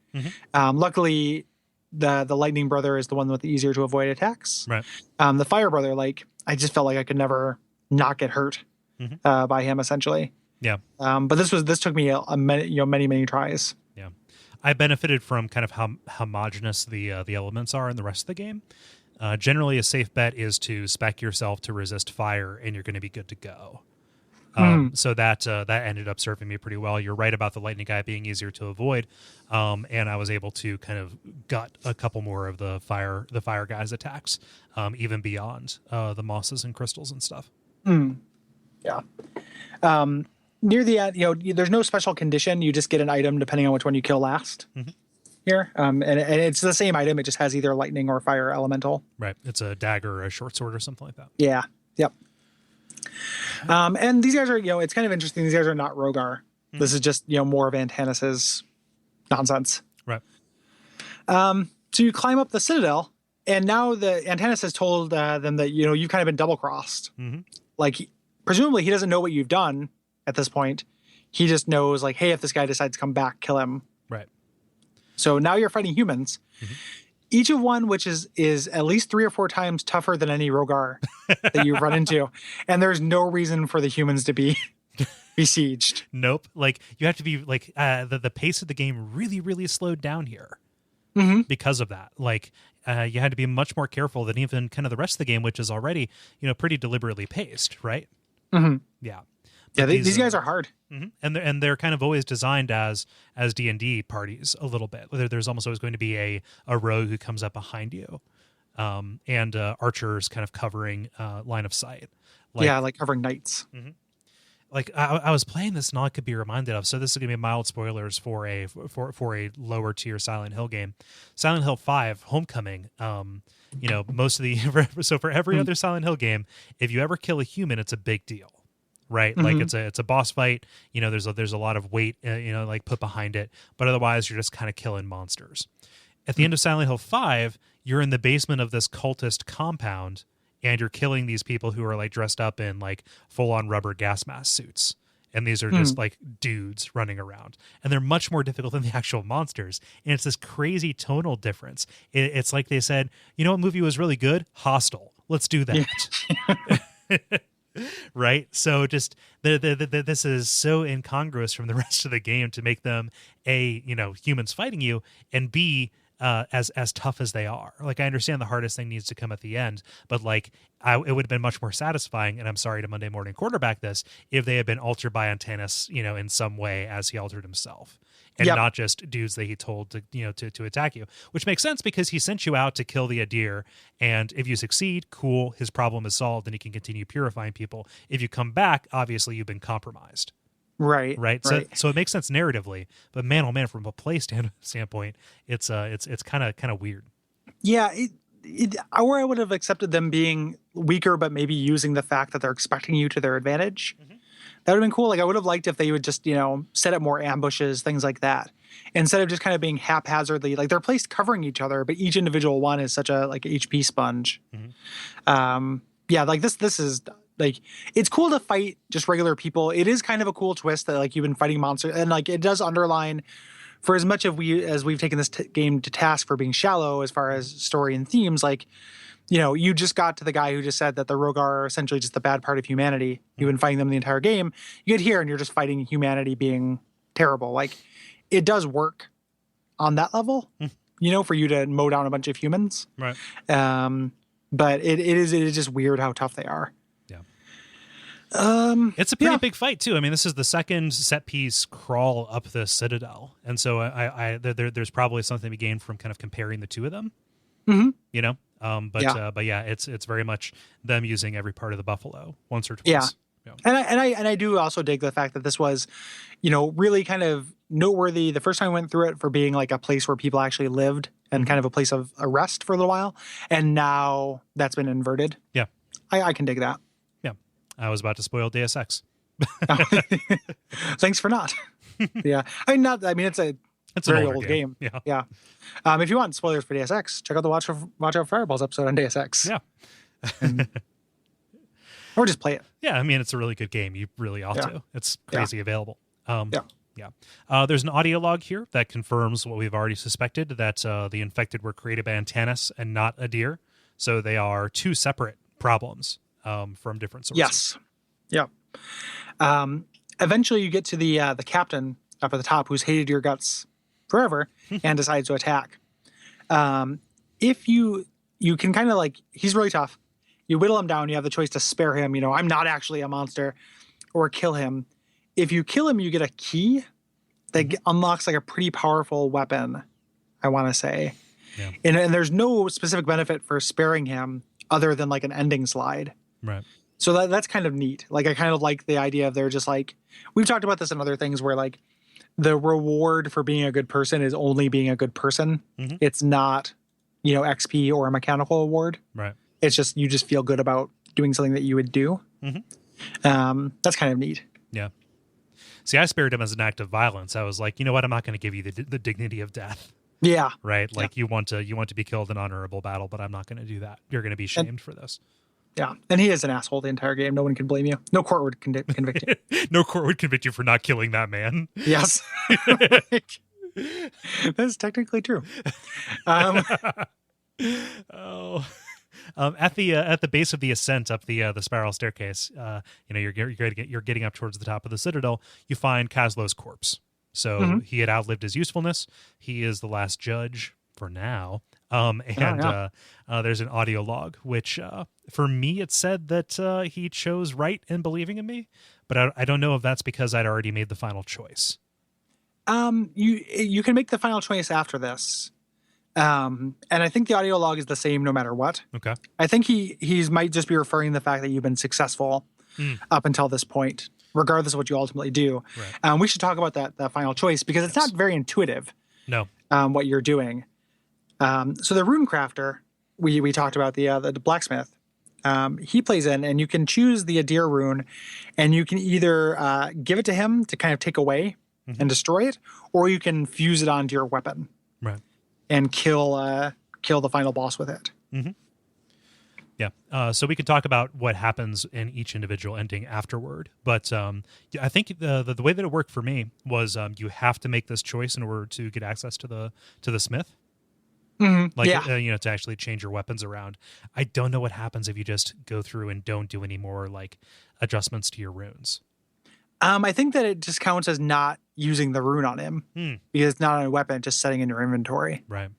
Luckily, the lightning brother is the one with the easier to avoid attacks. Right. The fire brother, like, I just felt like I could never not get hurt by him, essentially. Yeah. But this took me many tries. Yeah. I benefited from kind of how homogenous the elements are in the rest of the game. Generally, a safe bet is to spec yourself to resist fire, and you're going to be good to go. So that ended up serving me pretty well. You're right about the lightning guy being easier to avoid, and I was able to kind of gut a couple more of the fire guys' attacks, even beyond the mosses and crystals and stuff. Yeah. Near the end, there's no special condition. You just get an item depending on which one you kill last. Here, and it's the same item. It just has either lightning or fire elemental. Right. It's a dagger or a short sword or something like that. Yeah. Yep. And these guys are, it's kind of interesting. These guys are not Rhogar. This is just, more of Antanis's nonsense. Right. So you climb up the citadel, and now the Antanis has told them that, you've kind of been double-crossed. Like, presumably he doesn't know what you've done at this point. He just knows, like, hey, if this guy decides to come back, kill him. Right. So now you're fighting humans. Each of one, which is at least 3 or 4 times tougher than any Rhogar that you've run into. And there's no reason for the humans to be besieged. Nope. Like, you have to be, like, the pace of the game really, really slowed down here because of that. Like, you had to be much more careful than even kind of the rest of the game, which is already, pretty deliberately paced, right? Yeah. Yeah, these guys are hard. And they're kind of always designed as D&D parties a little bit. There's almost always going to be a rogue who comes up behind you, and archers kind of covering line of sight. Like covering knights. Like I was playing this, and all I could be reminded of. So this is going to be mild spoilers for a lower tier Silent Hill game, Silent Hill 5 Homecoming. Most of the so for every other Silent Hill game, if you ever kill a human, it's a big deal. Right. Like it's a boss fight, there's a lot of weight, like put behind it, but otherwise you're just kind of killing monsters. At the end of Silent Hill 5, you're in the basement of this cultist compound, and you're killing these people who are like dressed up in like full on rubber gas mask suits. And these are just like dudes running around, and they're much more difficult than the actual monsters. And it's this crazy tonal difference. It's like they said, what movie was really good? Hostel. Let's do that. Yeah. Right. So just this is so incongruous from the rest of the game to make them A, humans fighting you, and B, as tough as they are. Like, I understand the hardest thing needs to come at the end, but like it would have been much more satisfying, and I'm sorry to Monday Morning Quarterback this, if they had been altered by Antanis, in some way as he altered himself. And not just dudes that he told to attack you, which makes sense because he sent you out to kill the Adir. And if you succeed, cool, his problem is solved and he can continue purifying people. If you come back, obviously you've been compromised. Right. So it makes sense narratively, but man, oh man, from a play standpoint, it's kind of weird. Yeah. Or I would have accepted them being weaker, but maybe using the fact that they're expecting you to their advantage. That would have been cool. Like, I would have liked if they would just, set up more ambushes, things like that, instead of just kind of being haphazardly. Like, they're placed covering each other, but each individual one is such a like HP sponge. Like this is like, it's cool to fight just regular people. It is kind of a cool twist that like you've been fighting monsters, and like it does underline, for as much as we've taken this game to task for being shallow as far as story and themes, like, you just got to the guy who just said that the Rhogar are essentially just the bad part of humanity. You've been fighting them the entire game. You get here and you're just fighting humanity being terrible. Like, it does work on that level, for you to mow down a bunch of humans. Right. But it is just weird how tough they are. Yeah. It's a pretty big fight too. I mean, this is the second set piece crawl up the Citadel. And so there's probably something to be gained from kind of comparing the two of them. But it's very much them using every part of the buffalo once or twice. Yeah. And I do also dig the fact that this was, really kind of noteworthy the first time I went through it for being like a place where people actually lived and kind of a place of rest for a little while. And now that's been inverted. Yeah. I can dig that. Yeah. I was about to spoil Deus Ex. Thanks for not. Yeah. It's a very old game. Yeah. If you want spoilers for Deus Ex, check out the Watch Out Fireballs episode on Deus Ex. Yeah. Or just play it. Yeah, I mean, it's a really good game. You really ought to. It's crazy available. There's an audio log here that confirms what we've already suspected, that the infected were created by Antanis and not Adir. So they are two separate problems from different sources. Yes. Yeah. Eventually you get to the captain up at the top who's hated your guts forever and decides to attack. If you can kind of like, he's really tough. You whittle him down. You have the choice to spare him. I'm not actually a monster. or kill him. If you kill him, you get a key that unlocks like a pretty powerful weapon, I want to say. Yeah. And there's no specific benefit for sparing him other than like an ending slide. Right. So that's kind of neat. Like, I kind of like the idea of they're just like, we've talked about this in other things where like the reward for being a good person is only being a good person. Mm-hmm. It's not, XP or a mechanical award. Right. It's just, you just feel good about doing something that you would do. Mm-hmm. That's kind of neat. Yeah. See, I spared him as an act of violence. I was like, you know what? I'm not going to give you the dignity of death. Yeah. Right. Like you want to be killed in honorable battle, but I'm not going to do that. You're going to be shamed for this. Yeah. And he is an asshole the entire game. No one can blame you. No court would convict you. No court would convict you for not killing that man. Yes. That's technically true. At the base of the ascent up the spiral staircase, you're getting up towards the top of the citadel. You find Kaslow's corpse. So he had outlived his usefulness. He is the last judge for now. There's an audio log, which for me it said that he chose right in believing in me, but I don't know if that's because I'd already made the final choice. You can make the final choice after this. And I think the audio log is the same no matter what. Okay. I think he's might just be referring to the fact that you've been successful up until this point, regardless of what you ultimately do. Right. We should talk about that final choice because it's not very intuitive. No. What you're doing. So the rune crafter, we talked about the blacksmith. He plays in, and you can choose the Adir rune, and you can either give it to him to kind of take away and destroy it, or you can fuse it onto your weapon. Right. And kill the final boss with it. Mm-hmm. Yeah. So we could talk about what happens in each individual ending afterward. But I think the way that it worked for me was you have to make this choice in order to get access to the smith. Mm-hmm. To actually change your weapons around. I don't know what happens if you just go through and don't do any more like adjustments to your runes. I think that it just counts as not using the rune on him because it's not on a weapon, it's just setting in your inventory. Right.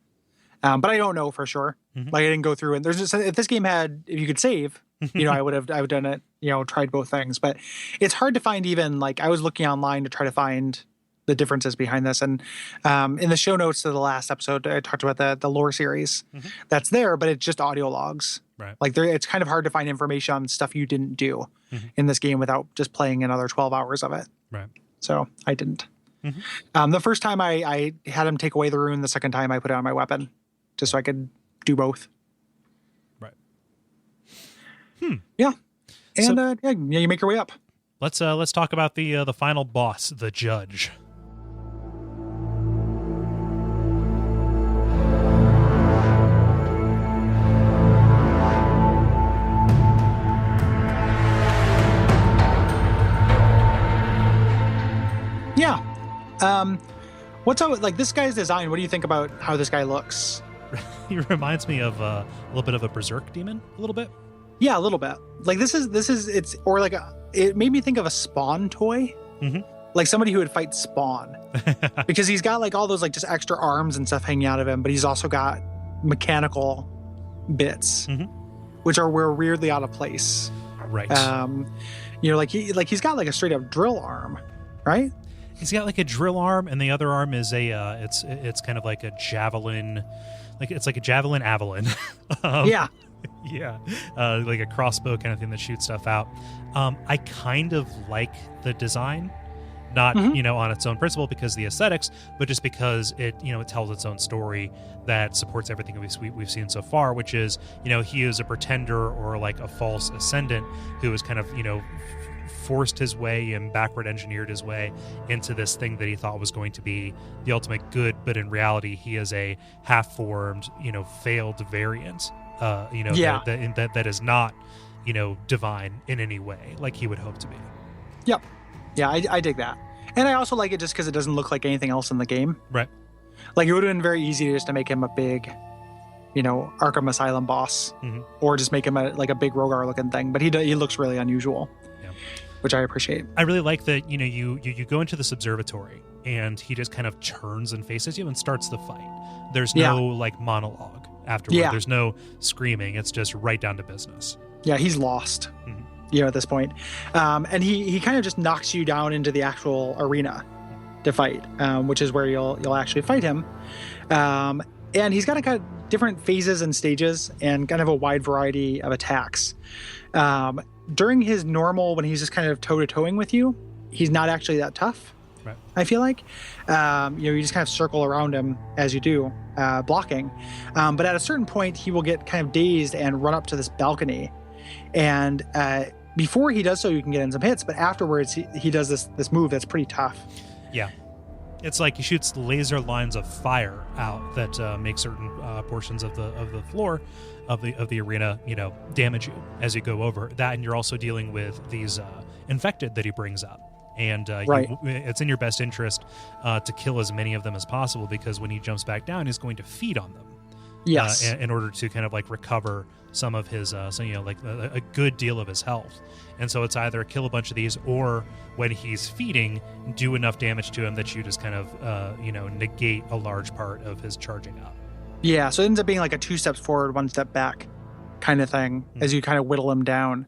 But I don't know for sure. Mm-hmm. Like I didn't go through and there's just, if this game had, if you could save, I would have done it, tried both things, but it's hard to find even like I was looking online to try to find the differences behind this. And in the show notes to the last episode, I talked about the lore series that's there, but it's just audio logs. Right. Like it's kind of hard to find information on stuff you didn't do in this game without just playing another 12 hours of it. Right. So I didn't. The first time I had him take away the rune. The second time I put it on my weapon just so I could do both. Right. Yeah. And you make your way up. Let's talk about the final boss, the judge. Yeah. What's up with like this guy's design? What do you think about how this guy looks? He reminds me of a little bit of a berserk demon, a little bit. Yeah, a little bit. Like this is it's or like it made me think of a Spawn toy. Like somebody who would fight Spawn because he's got like all those like just extra arms and stuff hanging out of him, but he's also got mechanical bits, which are weirdly out of place. Right. He's got like a straight up drill arm, right? He's got like a drill arm, and the other arm is it's kind of like a javelin, like it's like a javelin avalon. Yeah. Yeah, like a crossbow kind of thing that shoots stuff out. I kind of like the design, not on its own principle because the aesthetics, but just because it it tells its own story that supports everything we've seen so far, which is he is a pretender or like a false ascendant who is kind of forced his way and backward engineered his way into this thing that he thought was going to be the ultimate good, but in reality he is a half-formed failed variant. That is not, divine in any way, like he would hope to be. Yep. Yeah, I dig that. And I also like it just because it doesn't look like anything else in the game. Right. Like it would have been very easy just to make him a big, Arkham Asylum boss, or just make him a big Rhogar looking thing. But he looks really unusual, which I appreciate. I really like that, you go into this observatory and he just kind of turns and faces you and starts the fight. There's no like monologue afterward. There's no screaming. It's just right down to business. Yeah, he's lost. at this point. And he kind of just knocks you down into the actual arena to fight, which is where you'll actually fight him. And he's got a kind of different phases and stages and kind of a wide variety of attacks. During his normal, when he's just kind of toe-to-toeing with you, he's not actually that tough. Right. I feel like, you just kind of circle around him as you do, blocking. But at a certain point, he will get kind of dazed and run up to this balcony. And before he does so, you can get in some hits. But afterwards, he does this move that's pretty tough. Yeah. It's like he shoots laser lines of fire out that make certain portions of the floor of the arena, damage you as you go over that. And you're also dealing with these infected that he brings up. And right. It's in your best interest to kill as many of them as possible, because when he jumps back down, he's going to feed on them. Yes. In order to kind of like recover some of his, a good deal of his health. And so it's either kill a bunch of these, or when he's feeding, do enough damage to him that you just kind of, negate a large part of his charging up. Yeah. So it ends up being like a 2 steps forward, 1 step back kind of thing as you kind of whittle him down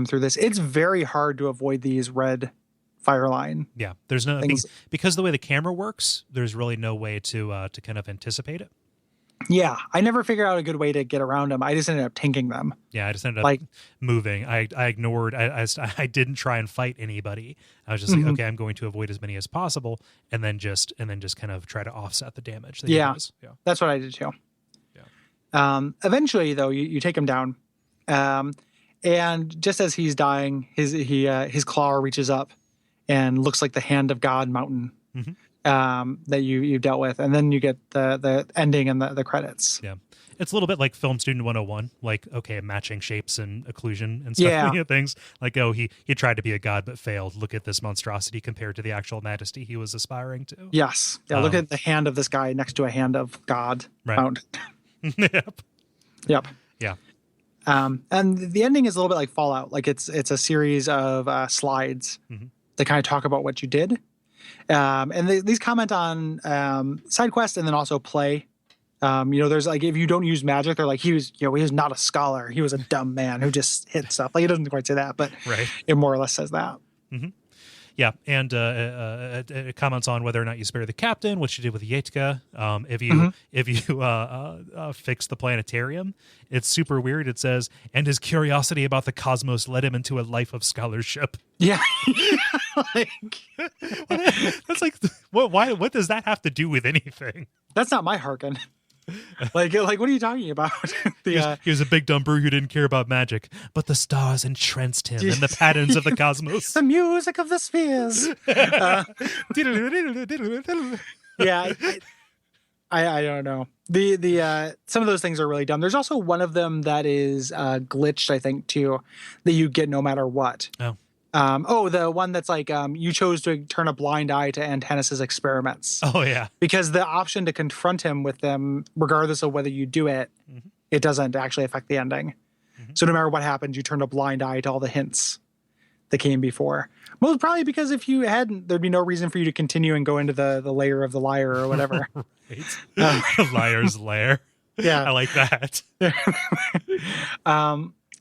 through this. It's very hard to avoid these red fire line. Yeah. There's no things, because the way the camera works, there's really no way to kind of anticipate it. Yeah, I never figured out a good way to get around them. I just ended up tanking them. Yeah, I just ended up moving. I ignored. I didn't try and fight anybody. I was just like, okay, I'm going to avoid as many as possible, and then just kind of try to offset the damage. That he does. Yeah, that's what I did too. Yeah. Eventually, though, you take him down, and just as he's dying, his claw reaches up and looks like the hand of God mountain. Mm-hmm. That you dealt with, and then you get the ending and the credits. Yeah, it's a little bit like Film Student 101, like, okay, matching shapes and occlusion and stuff. Yeah. Things like, oh, he tried to be a god but failed. Look at this monstrosity compared to the actual majesty he was aspiring to. Yes, yeah. Look at the hand of this guy next to a hand of God. Right. Yep. Yeah. And the ending is a little bit like Fallout. Like it's a series of slides that kind of talk about what you did. And these comment on side quest and then also play. There's like, if you don't use magic, they're like, he was not a scholar. He was a dumb man who just hit stuff. Like, it doesn't quite say that, but right. It more or less says that. Mm-hmm. Yeah, and it comments on whether or not you spare the captain, which you did with Yetka. If you fix the planetarium, it's super weird. It says, and his curiosity about the cosmos led him into a life of scholarship. Yeah, that's like, what does that have to do with anything? That's not my Harkin. Like, what are you talking about? He was a big dumb brew who didn't care about magic, but the stars entranced him and the patterns of the cosmos. The music of the spheres. Yeah, I don't know. The some of those things are really dumb. There's also one of them that is glitched, I think, too, that you get no matter what. The one that's like, you chose to turn a blind eye to Antanis's experiments. Oh, yeah. Because the option to confront him with them, regardless of whether you do it, it doesn't actually affect the ending. So no matter what happens, you turn a blind eye to all the hints that came before. Most probably because if you hadn't, there'd be no reason for you to continue and go into the lair of the liar or whatever. Right. Liar's lair. Yeah. I like that.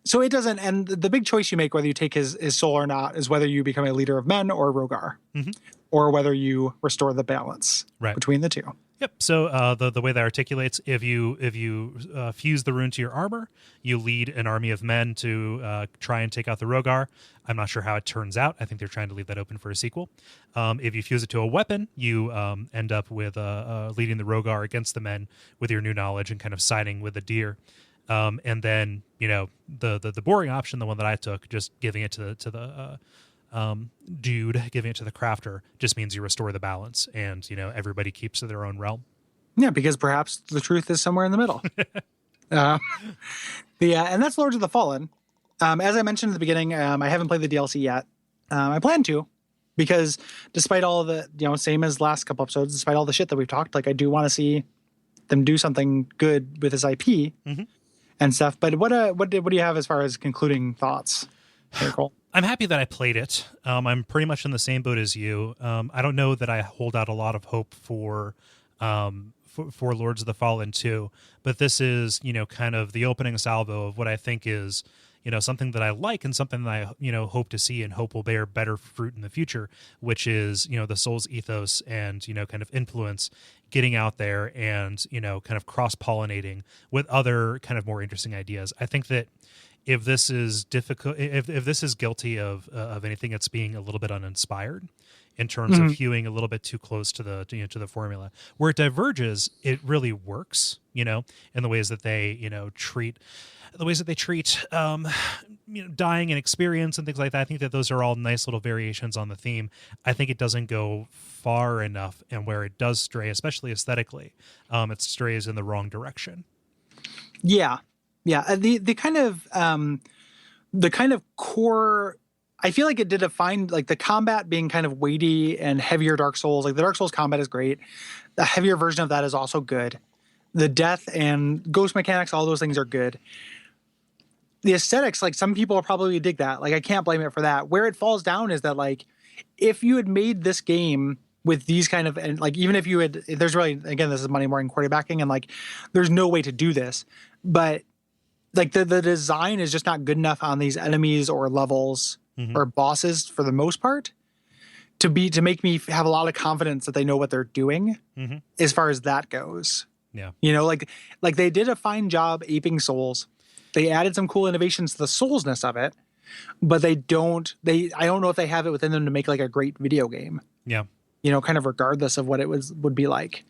So it doesn't, and the big choice you make, whether you take his soul or not, is whether you become a leader of men or Rhogar, or whether you restore the balance between the two. Yep. So the way that articulates, if you fuse the rune to your armor, you lead an army of men to try and take out the Rhogar. I'm not sure how it turns out. I think they're trying to leave that open for a sequel. If you fuse it to a weapon, you end up with leading the Rhogar against the men with your new knowledge and kind of siding with the deer. And then, the boring option, the one that I took, just giving it to the dude, giving it to the crafter, just means you restore the balance and, everybody keeps to their own realm. Yeah, because perhaps the truth is somewhere in the middle. And that's Lords of the Fallen. As I mentioned at the beginning, I haven't played the DLC yet. I plan to, because despite all the, same as last couple episodes, despite all the shit that we've talked, like, I do want to see them do something good with this IP. And stuff. But what do you have as far as concluding thoughts, Cole? I'm happy that I played it. I'm pretty much in the same boat as you. I don't know that I hold out a lot of hope for Lords of the Fallen 2, but this is, kind of the opening salvo of what I think is, something that I like and something that I, hope to see and hope will bear better fruit in the future, which is, the Souls ethos and, kind of influence getting out there and, kind of cross-pollinating with other kind of more interesting ideas. I think that if this is difficult, if this is guilty of anything, it's being a little bit uninspired in terms of hewing a little bit too close to the to the formula. Where it diverges, it really works, in the ways that they treat dying and experience and things like that. I think that those are all nice little variations on the theme. I think it doesn't go far enough, and where it does stray, especially aesthetically, it strays in the wrong direction. Yeah. The kind of core, I feel like it did find like the combat being kind of weighty and heavier Dark Souls. Like the Dark Souls combat is great. The heavier version of that is also good. The death and ghost mechanics, all those things are good. The aesthetics, like some people will probably dig that. Like I can't blame it for that. Where it falls down is that like if you had made this game with these kind of, and like even if you had, there's really, again, this is money morning quarterbacking, and like there's no way to do this, but like the design is just not good enough on these enemies or levels or bosses for the most part to make me have a lot of confidence that they know what they're doing as far as that goes. Yeah. Like they did a fine job aping Souls. They added some cool innovations to the Soulsness of it, but I don't know if they have it within them to make like a great video game. Yeah. Kind of regardless of what it would be like.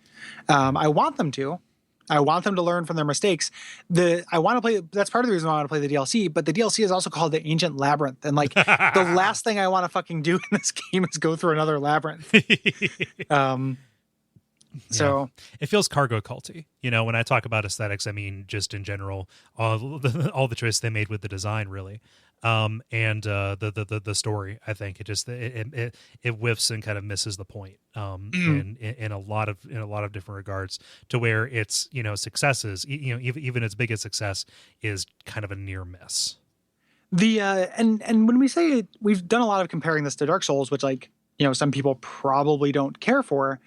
I want them to. I want them to learn from their mistakes. I want to play. That's part of the reason I want to play the DLC. But the DLC is also called the Ancient Labyrinth, and like the last thing I want to fucking do in this game is go through another labyrinth. So it feels cargo culty. When I talk about aesthetics, I mean just in general, all the choices they made with the design, really, and the story. I think it whiffs and kind of misses the point in a lot of different regards, to where its successes, even its biggest success is kind of a near miss. And when we say it, we've done a lot of comparing this to Dark Souls, which like some people probably don't care for.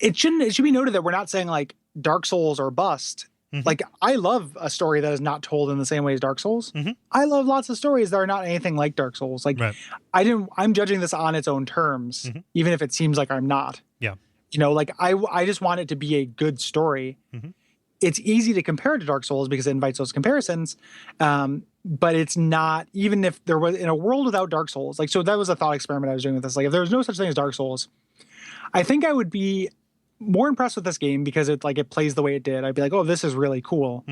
It should be noted that we're not saying like Dark Souls or bust. Like I love a story that is not told in the same way as Dark Souls. I love lots of stories that are not anything like Dark Souls. Like right. I'm judging this on its own terms, even if it seems like I'm not. Yeah. Like I just want it to be a good story. It's easy to compare it to Dark Souls because it invites those comparisons. But it's not, even if there was in a world without Dark Souls, like, so that was a thought experiment I was doing with this. Like if there was no such thing as Dark Souls, I think I would be more impressed with this game because it plays the way it did. I'd be like, oh, this is really cool.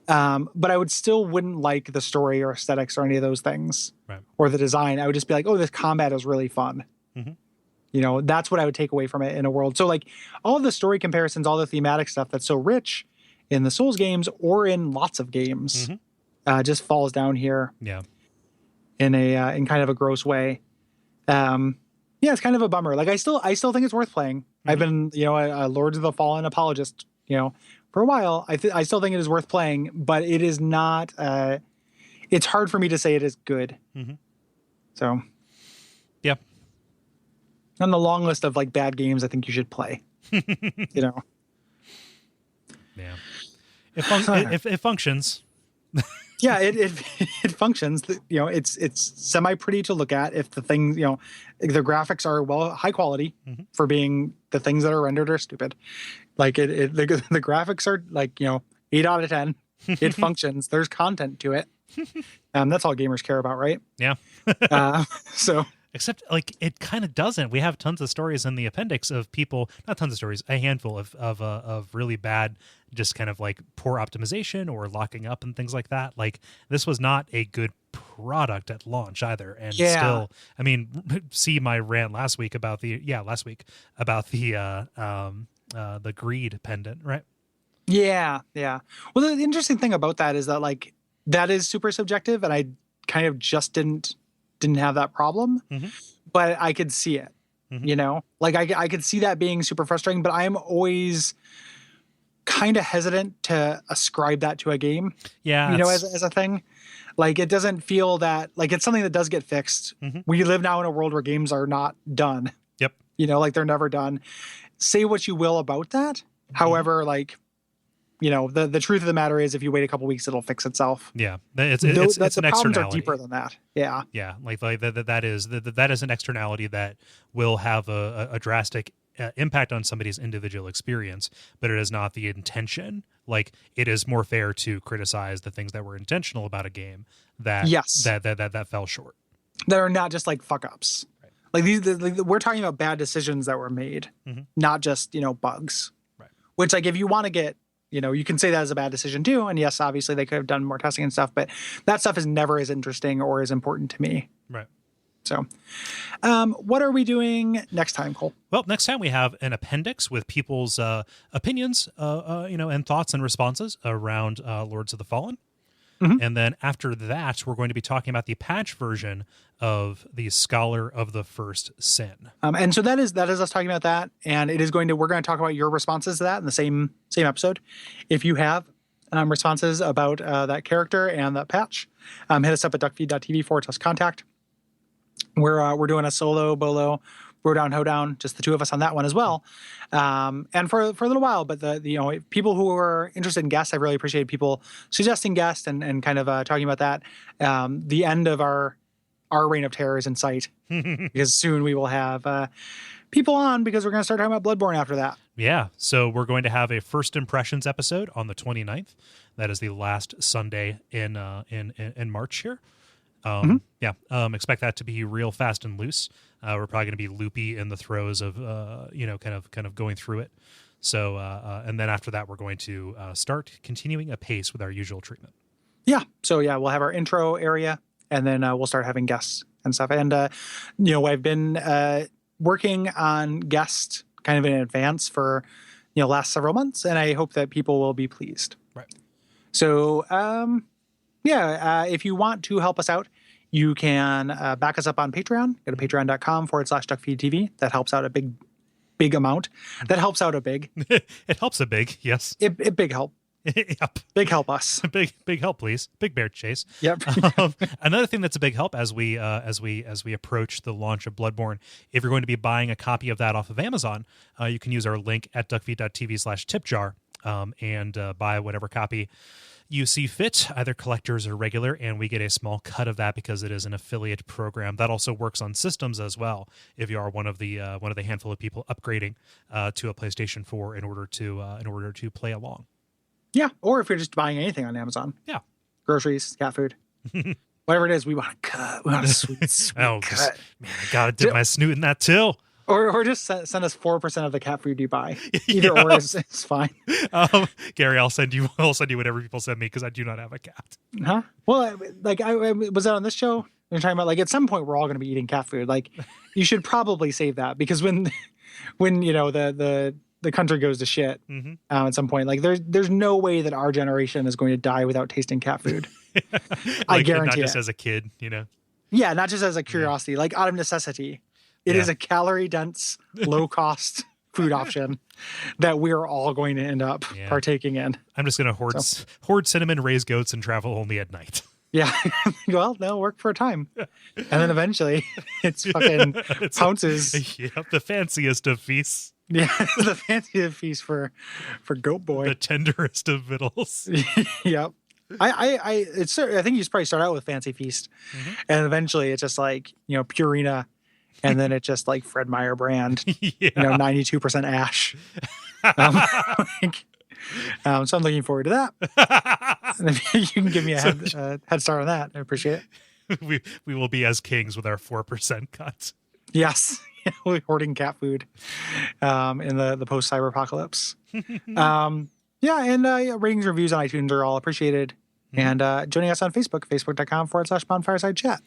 But I wouldn't like the story or aesthetics or any of those things, right, or the design. I would just be like, oh, this combat is really fun. That's what I would take away from it in a world. So like all the story comparisons, all the thematic stuff that's so rich in the Souls games or in lots of games just falls down here. Yeah. In kind of a gross way. Yeah, it's kind of a bummer. Like I still think it's worth playing. I've been, a Lords of the Fallen apologist, for a while. I still think it is worth playing, but it is not. It's hard for me to say it is good. So, yeah. On the long list of like bad games, I think you should play. Yeah. It functions. Yeah, it functions. It's semi pretty to look at. If the things, the graphics are high quality for being the things that are rendered are stupid. Like the graphics are like 8 out of 10. It functions. There's content to it. That's all gamers care about, right? Yeah. So. Except like it kind of doesn't. We have tons of stories in the appendix of people, not tons of stories, a handful of really bad, just kind of like poor optimization or locking up and things like that. Like this was not a good product at launch either. And still, I mean, see my rant last week about the greed pendant, right? Yeah. Well, the interesting thing about that is that like that is super subjective, and I kind of just didn't have that problem, but I could see it, like I could see that being super frustrating, but I'm always kind of hesitant to ascribe that to a game. Yeah. As a thing, like it doesn't feel that like it's something that does get fixed. We live now in a world where games are not done. Yep. Like they're never done. Say what you will about that. However, like the truth of the matter is, if you wait a couple weeks, it'll fix itself. Yeah, it's The an problems are externality. deeper than that. Yeah. Yeah, like that is an externality that will have a drastic impact on somebody's individual experience, but it is not the intention. Like, it is more fair to criticize the things that were intentional about a game that Yes. that fell short. That are not just like fuck ups. Right. Like we're talking about bad decisions that were made, not just bugs. Right. Which, like, if you want to get, you can say that as a bad decision too. And yes, obviously they could have done more testing and stuff, but that stuff is never as interesting or as important to me. Right. So, what are we doing next time, Cole? Well, next time we have an appendix with people's opinions, and thoughts and responses around Lords of the Fallen. And then after that, we're going to be talking about the patch version of the Scholar of the First Sin. And so that is us talking about that. And we're going to talk about your responses to that in the same episode. If you have responses about that character and that patch, hit us up at duckfeed.tv/contact. We're doing a solo bolo Bro Down Hoedown, just the two of us on that one as well. And for a little while, but the people who are interested in guests, I really appreciate people suggesting guests and kind of talking about that. The end of our reign of terror is in sight, because soon we will have people on, because we're going to start talking about Bloodborne after that. Yeah, so we're going to have a first impressions episode on the 29th. That is the last Sunday in March here. Expect that to be real fast and loose. We're probably going to be loopy in the throes of kind of going through it. So and then after that, we're going to start continuing a pace with our usual treatment. Yeah. So we'll have our intro area, and then we'll start having guests and stuff. And I've been working on guests kind of in advance for last several months, and I hope that people will be pleased. Right. So if you want to help us out, you can back us up on Patreon. Go to patreon.com/DuckFeed.tv. That helps out a big amount. That helps out a big. It helps a big, yes. It big help. Yep. Big help us. Big help, please. Big bear chase. Yep. Another thing that's a big help as we approach the launch of Bloodborne, if you're going to be buying a copy of that off of Amazon, you can use our link at duckfeed.tv/tipjar and buy whatever copy you see fit, either collectors or regular, and we get a small cut of that because it is an affiliate program. That also works on systems as well. If you are one of the handful of people upgrading to a PlayStation 4 in order to play along. Yeah, or if you're just buying anything on Amazon. Yeah, groceries, cat food, whatever it is, we want a cut. We want a sweet cut. Man, I gotta dip my snoot in that till. Or just send us 4% of the cat food you buy. Either or is fine. Gary, I'll send you whatever people send me, because I do not have a cat. Huh? Well, I was that on this show? They're talking about, like, at some point we're all going to be eating cat food. Like, you should probably save that, because when the country goes to shit at some point, like there's no way that our generation is going to die without tasting cat food. I guarantee. Not just as a kid, Yeah, not just as a curiosity, like out of necessity. It is a calorie-dense, low-cost food option that we're all going to end up partaking in. I'm just going to hoard cinnamon, raise goats, and travel only at night. Yeah. Well, they'll work for a time. And then eventually, it's fucking pounces. Yep, the fanciest of feasts. Yeah, the fanciest feast for Goat Boy. The tenderest of victuals. Yep. I think you probably start out with Fancy Feast, and eventually it's just like, Purina. And then it's just like Fred Meyer brand, 92% ash. So I'm looking forward to that. And if you can give me a head start on that, I appreciate it. We will be as kings with our 4% cut. Yes. We're hoarding cat food in the post-cyber apocalypse. And ratings, reviews on iTunes are all appreciated. And joining us on Facebook, facebook.com/bonfireside chat.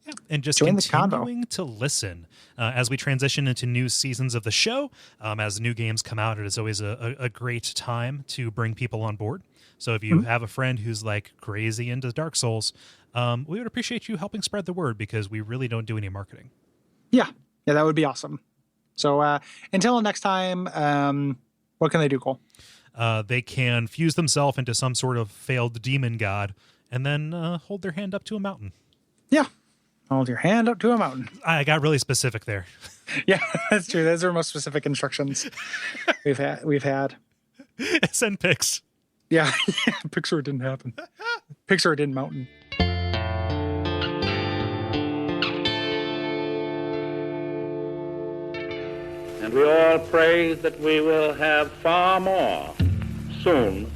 Yeah, and just continuing to listen as we transition into new seasons of the show. As new games come out, it is always a great time to bring people on board. So if you have a friend who's like crazy into Dark Souls, we would appreciate you helping spread the word, because we really don't do any marketing. Yeah, that would be awesome. So until next time, what can they do, Cole? They can fuse themselves into some sort of failed demon god and then hold their hand up to a mountain. Yeah. Hold your hand up to a mountain. I got really specific there. Yeah, that's true. Those are most specific instructions we've had. Send pics. Yeah, Pixar didn't happen. Pixar didn't mountain. And we all pray that we will have far more soon